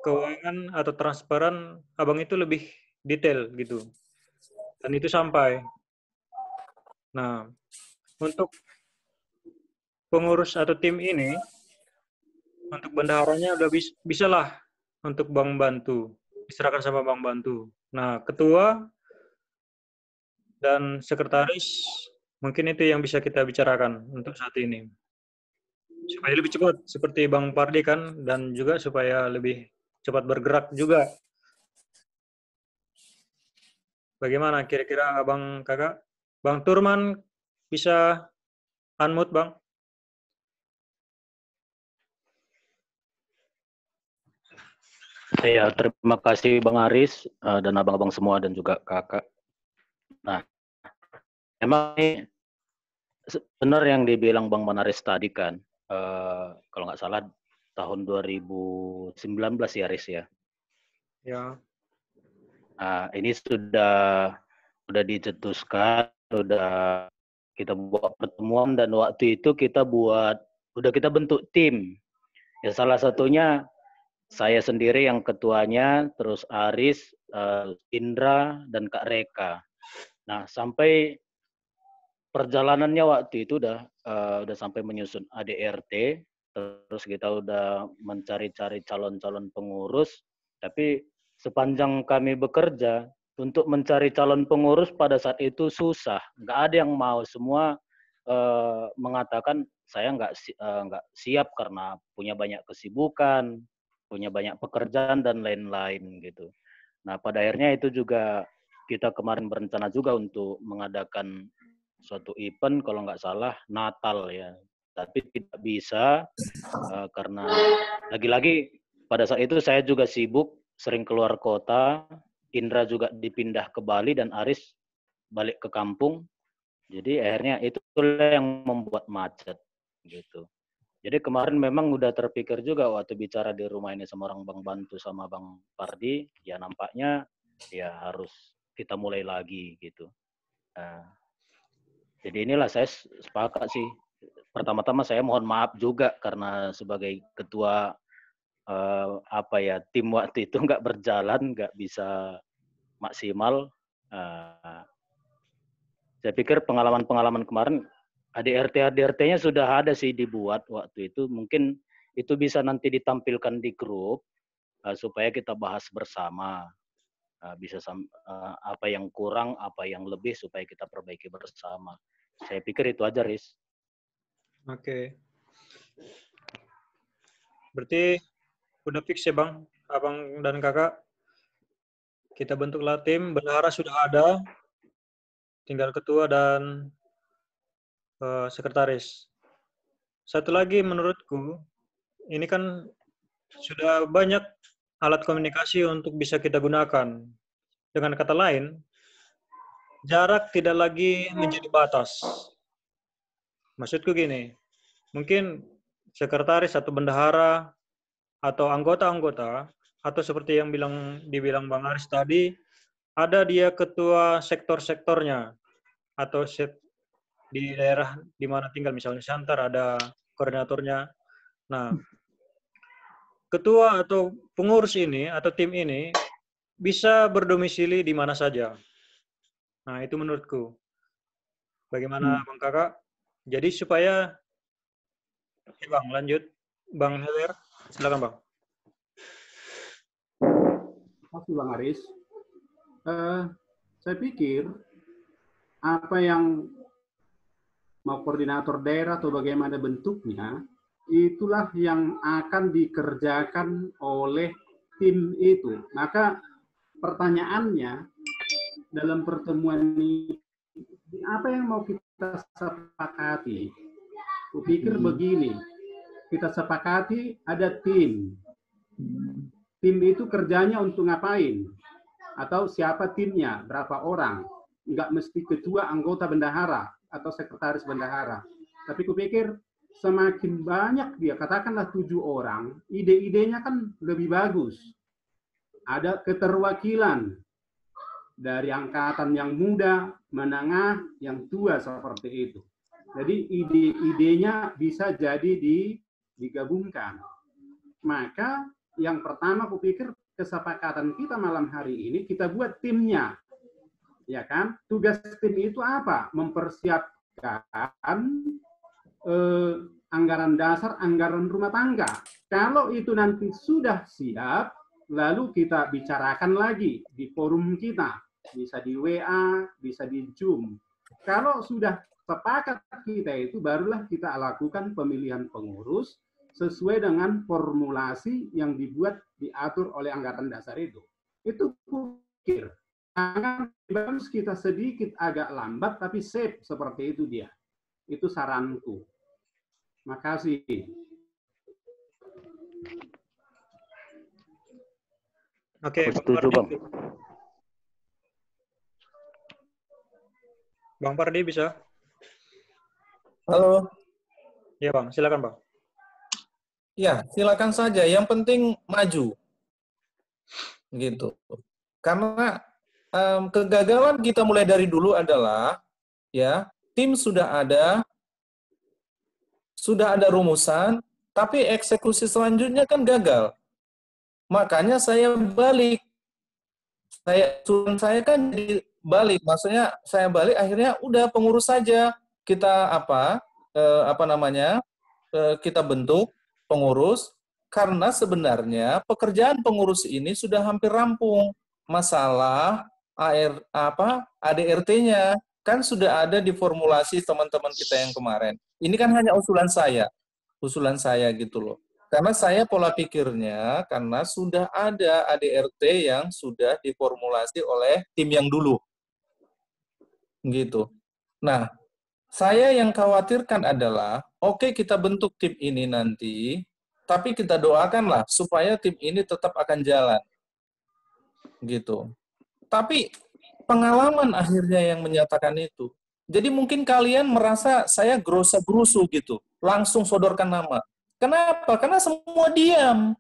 keuangan atau transparan, Abang itu lebih detail gitu. Dan itu sampai. Nah, untuk pengurus atau tim ini, untuk bendaharanya udah bisa lah untuk Bang Bantu. Diserahkan sama Bang Bantu. Nah, ketua dan sekretaris, mungkin itu yang bisa kita bicarakan untuk saat ini. Supaya lebih cepat, seperti Bang Pardi kan, dan juga supaya lebih cepat bergerak juga. Bagaimana kira-kira Abang Kakak? Bang Turman bisa unmute, Bang? Ya, terima kasih Bang Aris dan abang-abang semua dan juga kakak. Nah, emang ini benar yang dibilang Bang Manaris tadi kan, kalau nggak salah tahun 2019 ya, Aris ya. Ya. Ini sudah dicetuskan, sudah kita buat pertemuan, dan waktu itu kita bentuk tim. Ya salah satunya saya sendiri yang ketuanya, terus Aris, Indra, dan Kak Reka. Nah, sampai perjalanannya waktu itu udah sampai menyusun ADRT, terus kita udah mencari-cari calon-calon pengurus, tapi sepanjang kami bekerja, untuk mencari calon pengurus pada saat itu susah. Nggak ada yang mau, semua mengatakan saya nggak siap karena punya banyak kesibukan, punya banyak pekerjaan, dan lain-lain gitu. Nah, pada akhirnya itu juga kita kemarin berencana juga untuk mengadakan suatu event, kalau nggak salah Natal ya. Tapi tidak bisa karena lagi-lagi pada saat itu saya juga sibuk, sering keluar kota. Indra juga dipindah ke Bali dan Aris balik ke kampung. Jadi akhirnya itulah yang membuat macet gitu. Jadi kemarin memang udah terpikir juga waktu bicara di rumah ini sama orang Bang Bantu sama Bang Pardi, ya nampaknya ya harus kita mulai lagi gitu. Jadi inilah saya sepakat sih. Pertama-tama saya mohon maaf juga karena sebagai ketua tim waktu itu nggak berjalan, nggak bisa maksimal. Saya pikir pengalaman-pengalaman kemarin ADRT-nya sudah ada sih dibuat waktu itu. Mungkin itu bisa nanti ditampilkan di grup supaya kita bahas bersama. Bisa apa yang kurang, apa yang lebih supaya kita perbaiki bersama. Saya pikir itu aja, Riz. Oke. Berarti udah fix ya, Bang? Abang dan Kakak? Kita bentuklah tim, bendahara sudah ada, tinggal ketua dan sekretaris. Satu lagi menurutku, ini kan sudah banyak alat komunikasi untuk bisa kita gunakan. Dengan kata lain, jarak tidak lagi menjadi batas. Maksudku gini, mungkin sekretaris atau bendahara atau anggota-anggota, atau seperti yang dibilang Bang Aris tadi, ada dia ketua sektor-sektornya, atau di daerah di mana tinggal, misalnya Santar ada koordinatornya. Nah, ketua atau pengurus ini atau tim ini bisa berdomisili di mana saja. Nah, itu menurutku. Bagaimana Bang Kakak? Jadi supaya Bang lanjut. Bang Heler, silakan Bang. Terima kasih Bang Aris. Saya pikir apa yang mau koordinator daerah atau bagaimana bentuknya, itulah yang akan dikerjakan oleh tim itu. Maka pertanyaannya dalam pertemuan ini, apa yang mau kita sepakati? Kupikir begini, kita sepakati ada tim. Tim itu kerjanya untuk ngapain? Atau siapa timnya, berapa orang? Nggak mesti ketua, anggota bendahara, atau sekretaris bendahara. Tapi kupikir semakin banyak dia, katakanlah 7 orang, ide-idenya kan lebih bagus. Ada keterwakilan dari angkatan yang muda, menengah, yang tua seperti itu. Jadi ide-idenya bisa jadi digabungkan. Maka yang pertama kupikir kesepakatan kita malam hari ini, kita buat timnya. Ya kan? Tugas tim itu apa? Mempersiapkan anggaran dasar, anggaran rumah tangga. Kalau itu nanti sudah siap, lalu kita bicarakan lagi di forum kita. Bisa di WA, bisa di Zoom. Kalau sudah sepakat kita itu, barulah kita lakukan pemilihan pengurus sesuai dengan formulasi yang diatur oleh anggaran dasar itu. Itu pikir. Bagus kita sedikit agak lambat, tapi safe seperti itu dia. Itu saranku. Makasih. Oke, setuju Bang. Bang Pardi bisa? Halo. Ya Bang, silakan Bang. Ya, silakan saja. Yang penting maju. Gitu. Karena kegagalan kita mulai dari dulu adalah ya tim sudah ada rumusan, tapi eksekusi selanjutnya kan gagal. Makanya saya balik. Saya kan jadi balik, maksudnya saya balik akhirnya udah pengurus saja kita kita bentuk pengurus karena sebenarnya pekerjaan pengurus ini sudah hampir rampung. Masalah ADRT-nya kan sudah ada di formulasi teman-teman kita yang kemarin. Ini kan hanya usulan saya gitu loh. Karena saya pola pikirnya, karena sudah ada ADRT yang sudah diformulasi oleh tim yang dulu. Gitu. Nah, saya yang khawatirkan adalah, oke kita bentuk tim ini nanti, tapi kita doakanlah supaya tim ini tetap akan jalan. Gitu. Tapi pengalaman akhirnya yang menyatakan itu. Jadi mungkin kalian merasa saya gerusa-gerusu gitu, langsung sodorkan nama. Kenapa? Karena semua diam.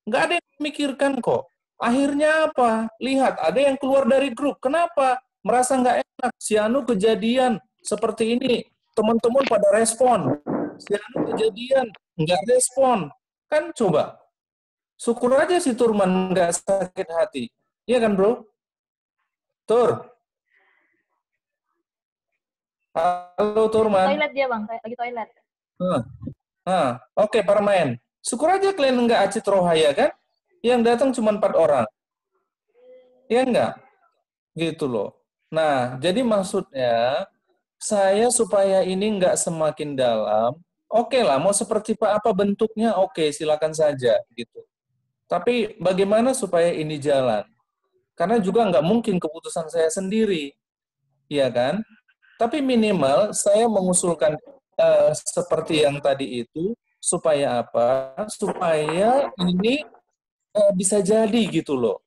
Nggak ada yang memikirkan kok. Akhirnya apa? Lihat, ada yang keluar dari grup. Kenapa? Merasa nggak enak. Si Anu kejadian seperti ini. Teman-teman pada respon. Si Anu kejadian, nggak respon. Kan coba. Syukur aja si Turman nggak sakit hati. Iya kan, bro? Tur. Halo, Turman. Toilet dia, Bang. Lagi toilet. Oke, Parmen. Syukur aja kalian nggak acit rohaya kan? Yang datang cuma 4 orang. Ya enggak? Gitu loh. Nah, jadi maksudnya saya supaya ini nggak semakin dalam, oke lah, mau seperti apa bentuknya, oke, silakan saja gitu. Tapi bagaimana supaya ini jalan? Karena juga nggak mungkin keputusan saya sendiri, ya kan? Tapi minimal saya mengusulkan seperti yang tadi itu, supaya apa? Supaya ini bisa jadi gitu loh.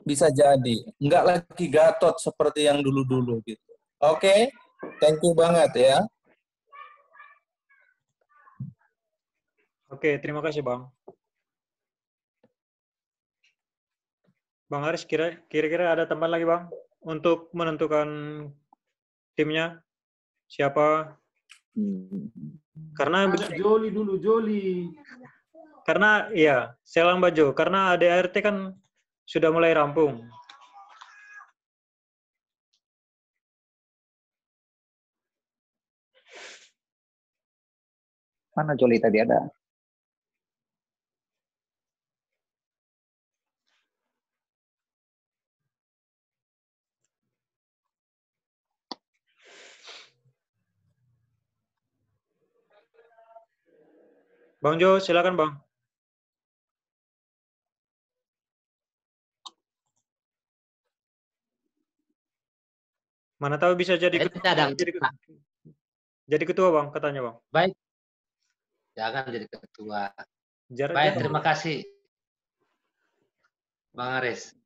Bisa jadi. Nggak lagi Gatot seperti yang dulu-dulu gitu. Oke? Thank you banget ya. Oke, terima kasih Bang. Bang Haris, kira-kira ada tambahan lagi Bang? Untuk menentukan timnya? Siapa? Karena Joli dulu, Joli. Karena iya, Selang Bajo. Karena ADRT kan sudah mulai rampung. Mana Joli tadi ada? Bang Jo, silakan Bang. Mana tahu bisa jadi ketua Bang, katanya Bang. Baik. Jangan jadi ketua. Baik, terima kasih. Bang Aris.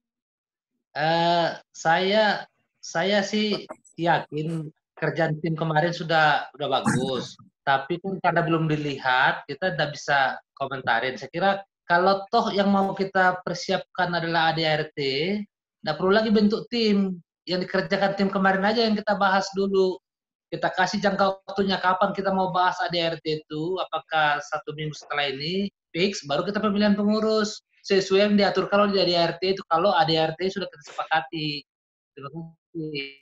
Saya sih yakin kerjaan tim kemarin sudah bagus. Tapi kan karena belum dilihat, kita tidak bisa komentarin. Saya kira kalau toh yang mau kita persiapkan adalah ADRT, tidak perlu lagi bentuk tim. Yang dikerjakan tim kemarin aja yang kita bahas dulu. Kita kasih jangka waktunya kapan kita mau bahas ADRT itu, apakah 1 minggu setelah ini, fix, baru kita pemilihan pengurus. Sesuai yang diatur kalau di ADRT itu, kalau ADRT sudah kita sepakati. Terima kasih.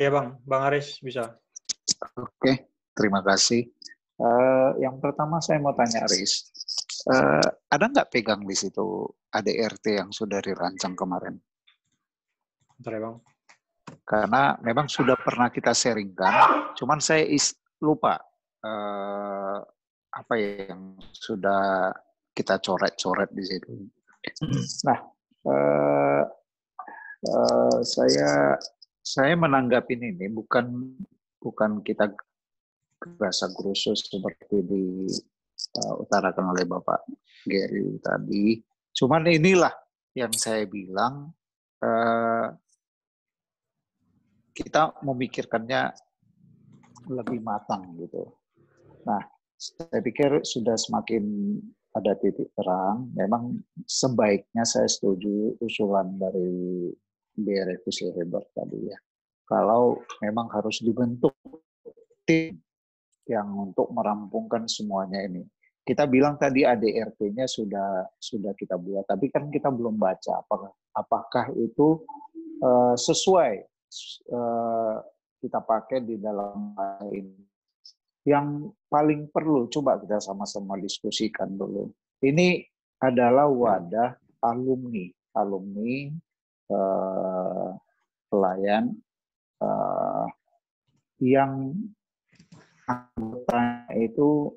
Ya Bang, Bang Aris bisa. Oke, terima kasih. Yang pertama saya mau tanya Aris, ada nggak pegang di situ ADRT yang sudah dirancang kemarin? Bentar ya Bang. Karena memang sudah pernah kita sharingkan, cuman saya lupa apa yang sudah kita coret-coret di situ. Nah, saya menanggapi ini bukan kita gerasa gerusu seperti diutarakan oleh Bapak Gary tadi. Cuman inilah yang saya bilang, kita memikirkannya lebih matang gitu. Nah, saya pikir sudah semakin ada titik terang. Memang sebaiknya saya setuju usulan dari Refus Heber tadi ya. Kalau memang harus dibentuk tim yang untuk merampungkan semuanya ini. Kita bilang tadi ADRT-nya sudah kita buat, tapi kan kita belum baca apakah itu sesuai kita pakai di dalam ini. Yang paling perlu coba kita sama-sama diskusikan dulu. Ini adalah wadah alumni pelayan yang anggotanya itu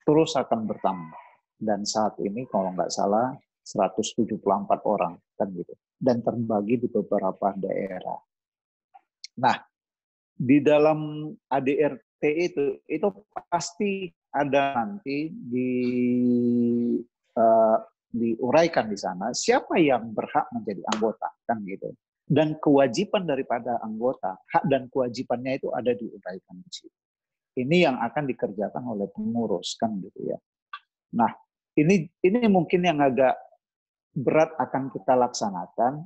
terus akan bertambah. Dan saat ini kalau nggak salah 174 orang kan gitu. Dan terbagi di beberapa daerah. Nah, di dalam ADRT itu pasti ada nanti diuraikan di sana siapa yang berhak menjadi anggota kan gitu. Dan kewajiban daripada anggota, hak dan kewajibannya itu ada diuraikan di situ. Ini yang akan dikerjakan oleh pengurus kan gitu ya. Nah, ini mungkin yang agak berat akan kita laksanakan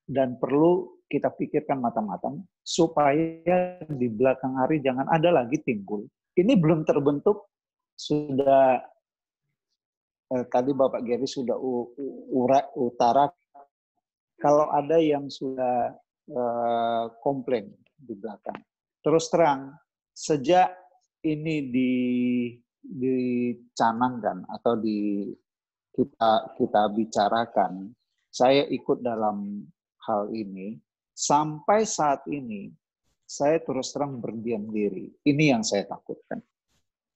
dan perlu kita pikirkan matang-matang supaya di belakang hari jangan ada lagi timbul. Ini belum terbentuk, sudah tadi Bapak Gary sudah utara kalau ada yang sudah komplain di belakang. Terus terang, sejak ini dicanangkan atau kita bicarakan, saya ikut dalam hal ini, sampai saat ini saya terus terang berdiam diri. Ini yang saya takutkan.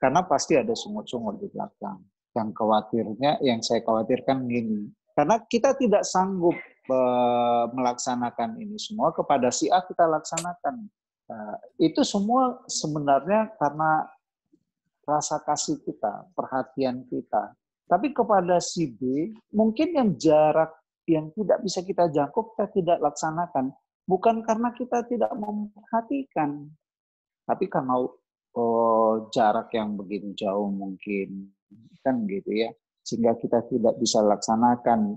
Karena pasti ada sungut-sungut di belakang. Yang saya khawatirkan gini, karena kita tidak sanggup melaksanakan ini semua, kepada si A kita laksanakan. Itu semua sebenarnya karena rasa kasih kita, perhatian kita. Tapi kepada si B, mungkin yang jarak yang tidak bisa kita jangkau, kita tidak laksanakan. Bukan karena kita tidak memperhatikan, tapi karena jarak yang begitu jauh mungkin, kan gitu ya. Sehingga kita tidak bisa laksanakan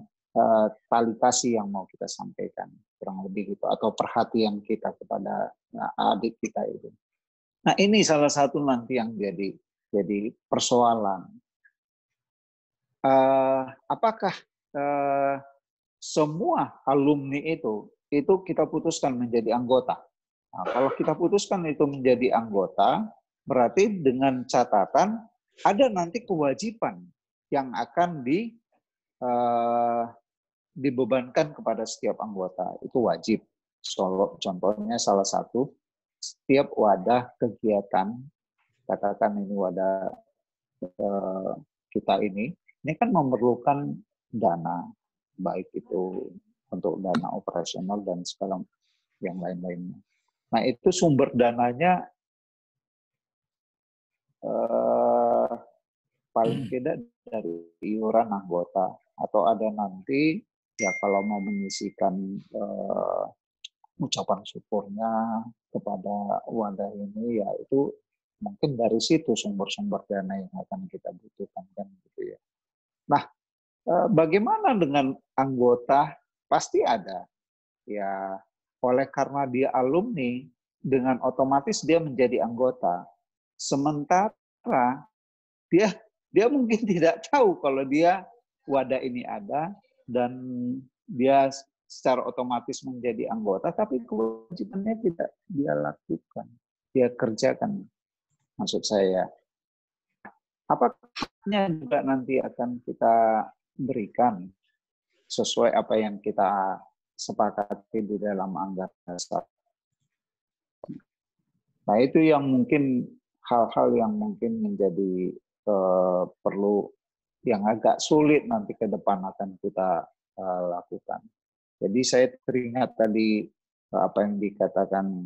tali kasih yang mau kita sampaikan, kurang lebih gitu, atau perhatian kita kepada adik kita itu. Nah, ini salah satu nanti yang jadi persoalan. Apakah semua alumni itu kita putuskan menjadi anggota? Nah, kalau kita putuskan itu menjadi anggota, berarti dengan catatan ada nanti kewajiban yang akan dibebankan kepada setiap anggota. Itu wajib. Contohnya salah satu, setiap wadah kegiatan, katakan ini wadah kita ini kan memerlukan dana, baik itu untuk dana operasional dan segala yang lain-lainnya. Nah, itu sumber dananya paling tidak dari iuran anggota, atau ada nanti ya kalau mau menyisikan ucapan syukurnya kepada wadah ini, ya itu mungkin dari situ sumber-sumber dana yang akan kita butuhkan kan gitu ya. Nah, bagaimana dengan anggota? Pasti ada. Ya, oleh karena dia alumni, dengan otomatis dia menjadi anggota. Sementara dia mungkin tidak tahu kalau dia wadah ini ada dan dia secara otomatis menjadi anggota, tapi kewajibannya tidak dia lakukan, dia kerjakan. Maksud saya, apakahnya juga nanti akan kita berikan sesuai apa yang kita sepakati di dalam anggaran dasar. Nah, itu yang mungkin hal-hal yang mungkin menjadi perlu, yang agak sulit nanti ke depan akan kita lakukan. Jadi saya teringat tadi apa yang dikatakan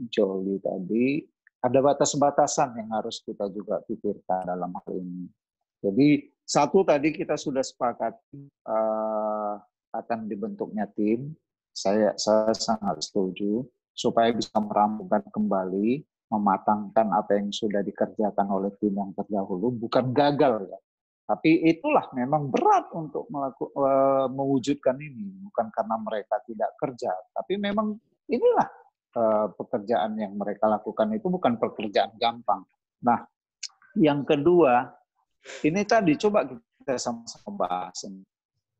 Joli tadi, ada batas-batasan yang harus kita juga pikirkan dalam hal ini. Jadi satu tadi kita sudah sepakati akan dibentuknya tim. Saya sangat setuju supaya bisa merampungkan kembali mematangkan apa yang sudah dikerjakan oleh tim yang terdahulu, bukan gagal ya. Tapi itulah memang berat untuk mewujudkan ini, bukan karena mereka tidak kerja, tapi memang inilah pekerjaan yang mereka lakukan itu bukan pekerjaan gampang. Nah, yang kedua, ini tadi coba kita sama-sama bahas ini,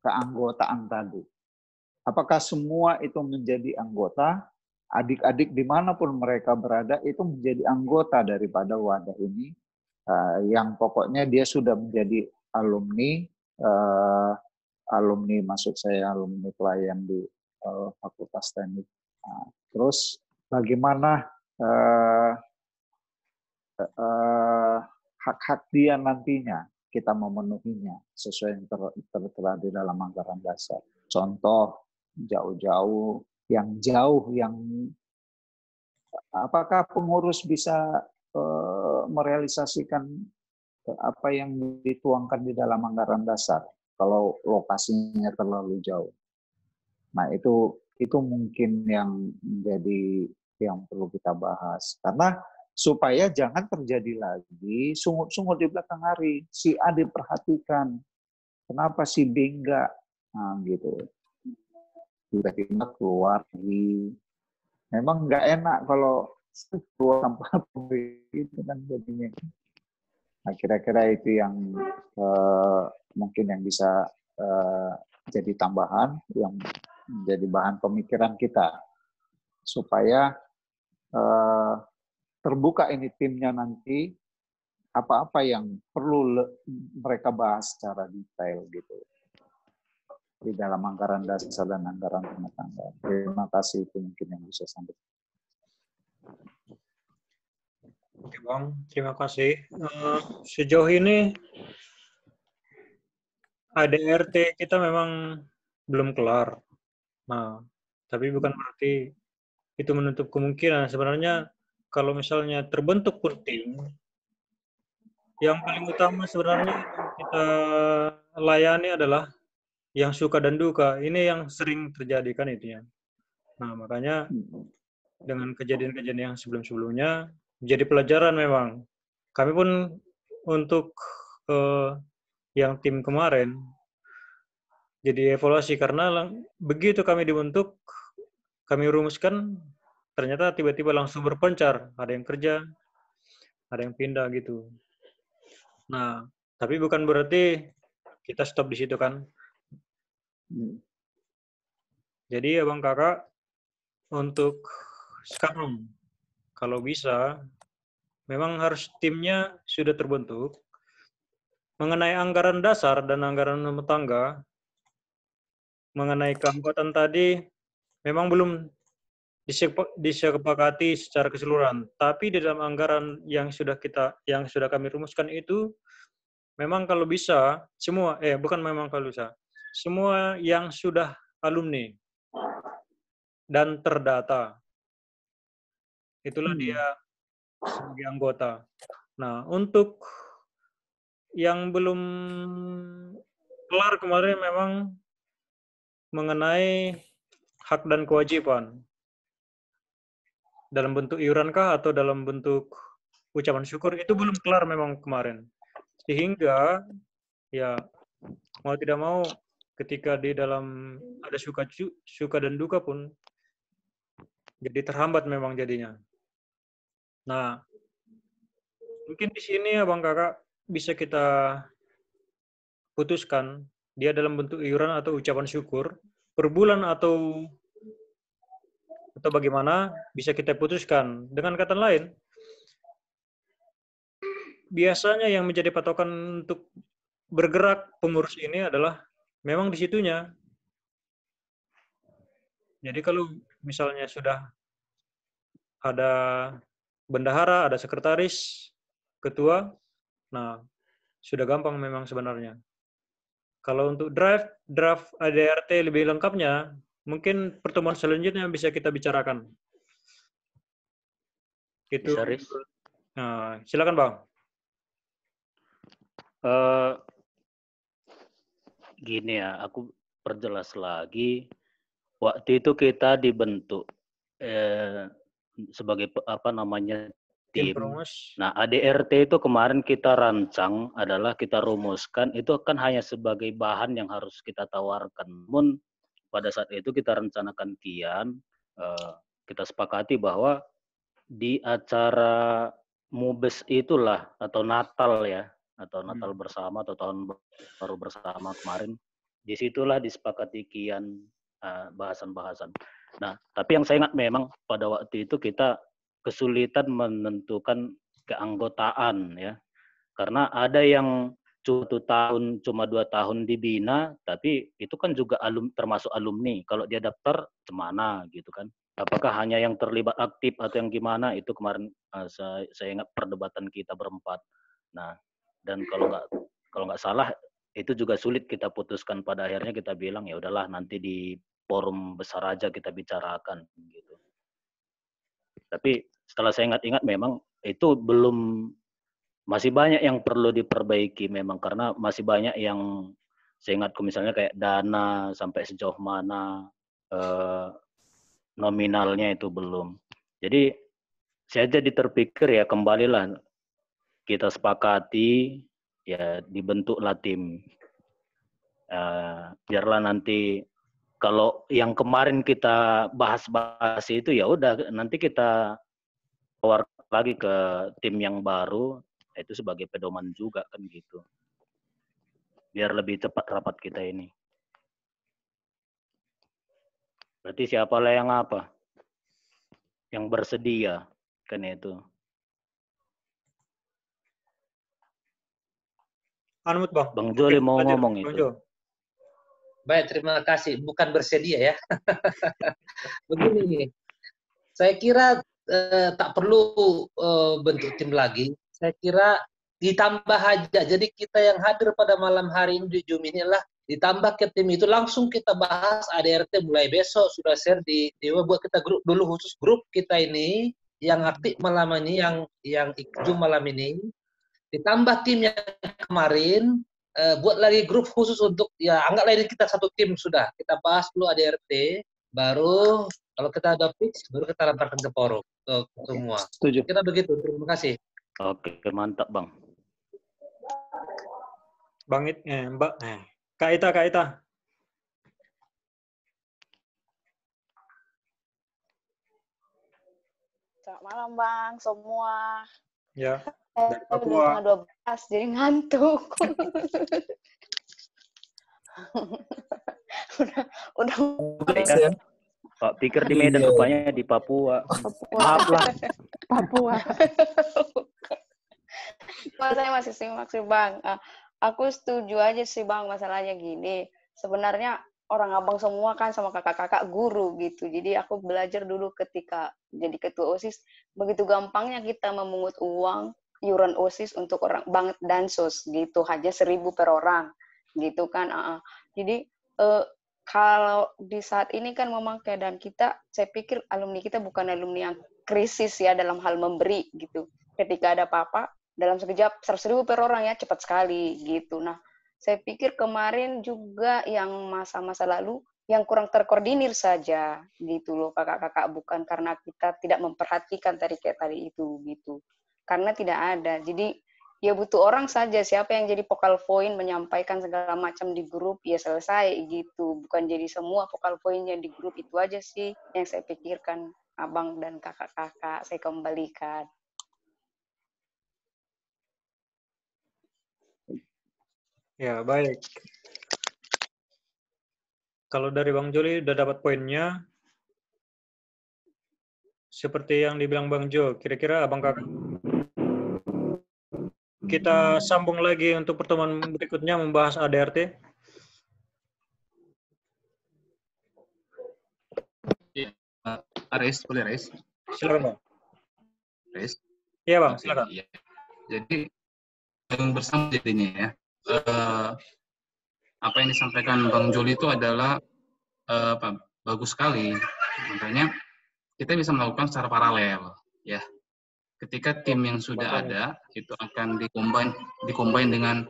keanggotaan tadi. Apakah semua itu menjadi anggota? Adik-adik dimanapun mereka berada itu menjadi anggota daripada wadah ini, yang pokoknya dia sudah menjadi alumni, alumni maksud saya alumni pelayan di Fakultas Teknik. Terus bagaimana hak-hak dia nantinya kita memenuhinya sesuai yang tertera di dalam anggaran dasar. Contoh jauh-jauh, yang apakah pengurus bisa merealisasikan apa yang dituangkan di dalam anggaran dasar kalau lokasinya terlalu jauh. Nah, itu mungkin yang menjadi yang perlu kita bahas, karena supaya jangan terjadi lagi sungut-sungut di belakang hari, si A diperhatikan, kenapa si B enggak, nah gitu. Tiba-tiba keluar lagi. Memang nggak enak kalau keluar tanpa itu kan jadinya. Nah, kira-kira itu yang mungkin yang bisa jadi tambahan, yang menjadi bahan pemikiran kita supaya terbuka ini timnya nanti, apa-apa yang perlu mereka bahas secara detail gitu di dalam anggaran dasar dan anggaran rumah tangga. Terima kasih, itu mungkin yang bisa sampaikan. Oke Bang, terima kasih. Sejauh ini ADRT kita memang belum kelar. Nah, tapi bukan berarti itu menutup kemungkinan. Sebenarnya kalau misalnya terbentuk pun tim, yang paling utama sebenarnya yang kita layani adalah yang suka dan duka. Ini yang sering terjadi kan itu ya. Nah, makanya dengan kejadian-kejadian yang sebelum-sebelumnya menjadi pelajaran memang. Kami pun untuk yang tim kemarin jadi evaluasi karena begitu kami dibentuk, kami rumuskan, ternyata tiba-tiba langsung berpencar. Ada yang kerja, ada yang pindah gitu. Nah, tapi bukan berarti kita stop di situ kan. Jadi abang kakak, untuk sekarang, kalau bisa, memang harus timnya sudah terbentuk. Mengenai anggaran dasar dan anggaran rumah tangga, mengenai keanggotaan tadi, memang belum disepakati secara keseluruhan. Tapi di dalam anggaran yang sudah kami rumuskan itu, memang kalau bisa, semua yang sudah alumni dan terdata, itulah dia sebagai anggota. Nah, untuk yang belum kelar kemarin memang mengenai hak dan kewajiban. Dalam bentuk iuran kah atau dalam bentuk ucapan syukur, itu belum kelar memang kemarin. Sehingga, ya mau tidak mau, ketika di dalam ada suka dan duka pun, jadi terhambat memang jadinya. Nah, mungkin di sini abang kakak bisa kita putuskan dia dalam bentuk iuran atau ucapan syukur per bulan atau bagaimana bisa kita putuskan. Dengan kata lain, biasanya yang menjadi patokan untuk bergerak pengurus ini adalah memang di situnya. Jadi kalau misalnya sudah ada bendahara, ada sekretaris, ketua, nah sudah gampang memang sebenarnya. Kalau untuk draft ADRT lebih lengkapnya, mungkin pertemuan selanjutnya bisa kita bicarakan. Itu. Nah, silakan Bang. Gini ya, aku perjelas lagi. Waktu itu kita dibentuk sebagai tim. perumus. Nah, ADRT itu kemarin kita rancang adalah kita rumuskan itu kan hanya sebagai bahan yang harus kita tawarkan. Namun pada saat itu kita rencanakan kian, kita sepakati bahwa di acara Mubes itulah atau Natal ya, atau Natal bersama atau tahun baru bersama kemarin, disitulah disepakati kian bahasan-bahasan. Nah, tapi yang saya ingat memang pada waktu itu kita kesulitan menentukan keanggotaan ya, karena ada yang cuma 2 tahun dibina, tapi itu kan juga termasuk alumni. Kalau dia daftar kemana gitu kan? Apakah hanya yang terlibat aktif atau yang gimana? Itu kemarin saya ingat perdebatan kita berempat. Nah, dan kalau nggak salah itu juga sulit kita putuskan. Pada akhirnya kita bilang ya udahlah nanti di forum besar aja kita bicarakan gitu. Tapi setelah saya ingat-ingat memang itu masih banyak yang perlu diperbaiki memang, karena masih banyak yang saya ingatku misalnya kayak dana sampai sejauh mana nominalnya itu belum. Jadi saya jadi terpikir ya kembalilah kita sepakati ya dibentuklah tim. Biarlah nanti kalau yang kemarin kita bahas-bahas itu ya udah nanti kita keluar lagi ke tim yang baru, itu sebagai pedoman juga kan gitu. Biar lebih cepat rapat kita ini. Berarti siapalah yang apa? Yang bersedia kan itu. Anmut Bang. Bang Joli mau ngomong itu. Baik, terima kasih. Bukan bersedia ya. Begini, saya kira tak perlu bentuk tim lagi. Saya kira ditambah aja. Jadi kita yang hadir pada malam hari ini di Zoom ini adalah ditambah ke tim itu langsung kita bahas ADRT mulai besok sudah share di buat kita grup dulu khusus grup kita ini yang aktif malam ini yang Zoom malam ini. Ditambah tim yang kemarin buat lagi grup khusus untuk ya anggaplah ini kita satu tim sudah. Kita bahas dulu ADRT baru kalau kita ada fix, baru kita lemparkan ke forum ke semua. Setuju. Kita begitu. Terima kasih. Oke, mantap Bang. Mbak, Kak Ita. Selamat malam Bang, semua. Ya. Dari Papua. Udah 12, jadi ngantuk. udah. Ya. Pak pikir di Medan, rupanya di Papua. Maaf lah. Papua. Saya masih simak sih Bang. Aku setuju aja sih Bang, masalahnya gini. Sebenarnya orang abang semua kan sama kakak-kakak guru gitu. Jadi aku belajar dulu ketika jadi ketua OSIS. Begitu gampangnya kita memungut uang iuran OSIS untuk orang banget dansos gitu. Hanya 1.000 per orang gitu kan. Jadi kalau di saat ini kan memang keadaan kita, saya pikir alumni kita bukan alumni yang krisis ya dalam hal memberi gitu. Ketika ada apa-apa, dalam sekejap 100.000 per orang ya, cepat sekali gitu. Nah, saya pikir kemarin juga yang masa-masa lalu, yang kurang terkoordinir saja gitu loh kakak-kakak, bukan karena kita tidak memperhatikan kayak tadi itu gitu. Karena tidak ada. Jadi ya butuh orang saja, siapa yang jadi focal point menyampaikan segala macam di grup, ya selesai gitu. Bukan jadi semua focal pointnya di grup, itu aja sih yang saya pikirkan, abang dan kakak-kakak. Saya kembalikan. Ya, baik. Kalau dari Bang Joli udah dapat poinnya, seperti yang dibilang Bang Jo, kira-kira abang kakak kita sambung lagi untuk pertemuan berikutnya membahas ADRT. Aris, boleh Aris? Silakan Bang. Aris? Iya Bang, silakan. Ya. Jadi yang bersama jadinya ya. Apa yang disampaikan Bang Joli itu adalah bagus sekali. Makanya kita bisa melakukan secara paralel ya. Ketika tim yang sudah ada itu akan dikombin dengan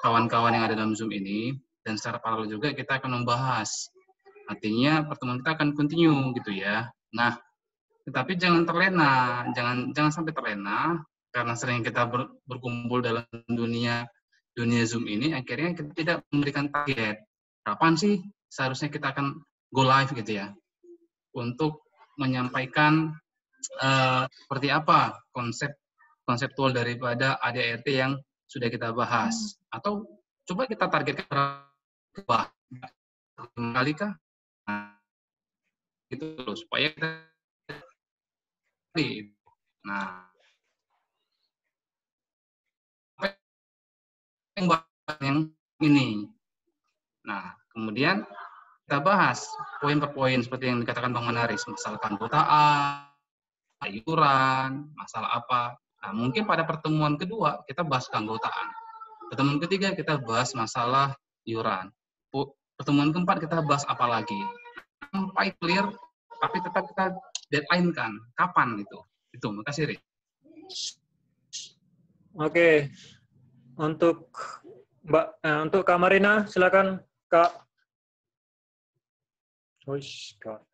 kawan-kawan yang ada dalam Zoom ini, dan secara paralel juga kita akan membahas. Artinya pertemuan kita akan continue gitu ya. Nah, Tetapi jangan terlena, jangan sampai terlena karena sering kita berkumpul dalam dunia Zoom ini, akhirnya kita tidak memberikan target. Kapan sih seharusnya kita akan go live gitu ya, untuk menyampaikan seperti apa konseptual daripada ADART yang sudah kita bahas, atau coba kita targetkan berapa kali kah, gitu loh, supaya kita nah yang ini. Nah, kemudian kita bahas poin per poin seperti yang dikatakan Bang Manaris, masalah keanggotaan, iuran, masalah apa. Nah, mungkin pada pertemuan kedua kita bahas keanggotaan. Pertemuan ketiga kita bahas masalah iuran. Pertemuan keempat kita bahas apa lagi. Sampai clear, tapi tetap kita deadline kan, kapan gitu. Itu, makasih Rik. Oke. Untuk Kak Marina, silakan Kak. Kak.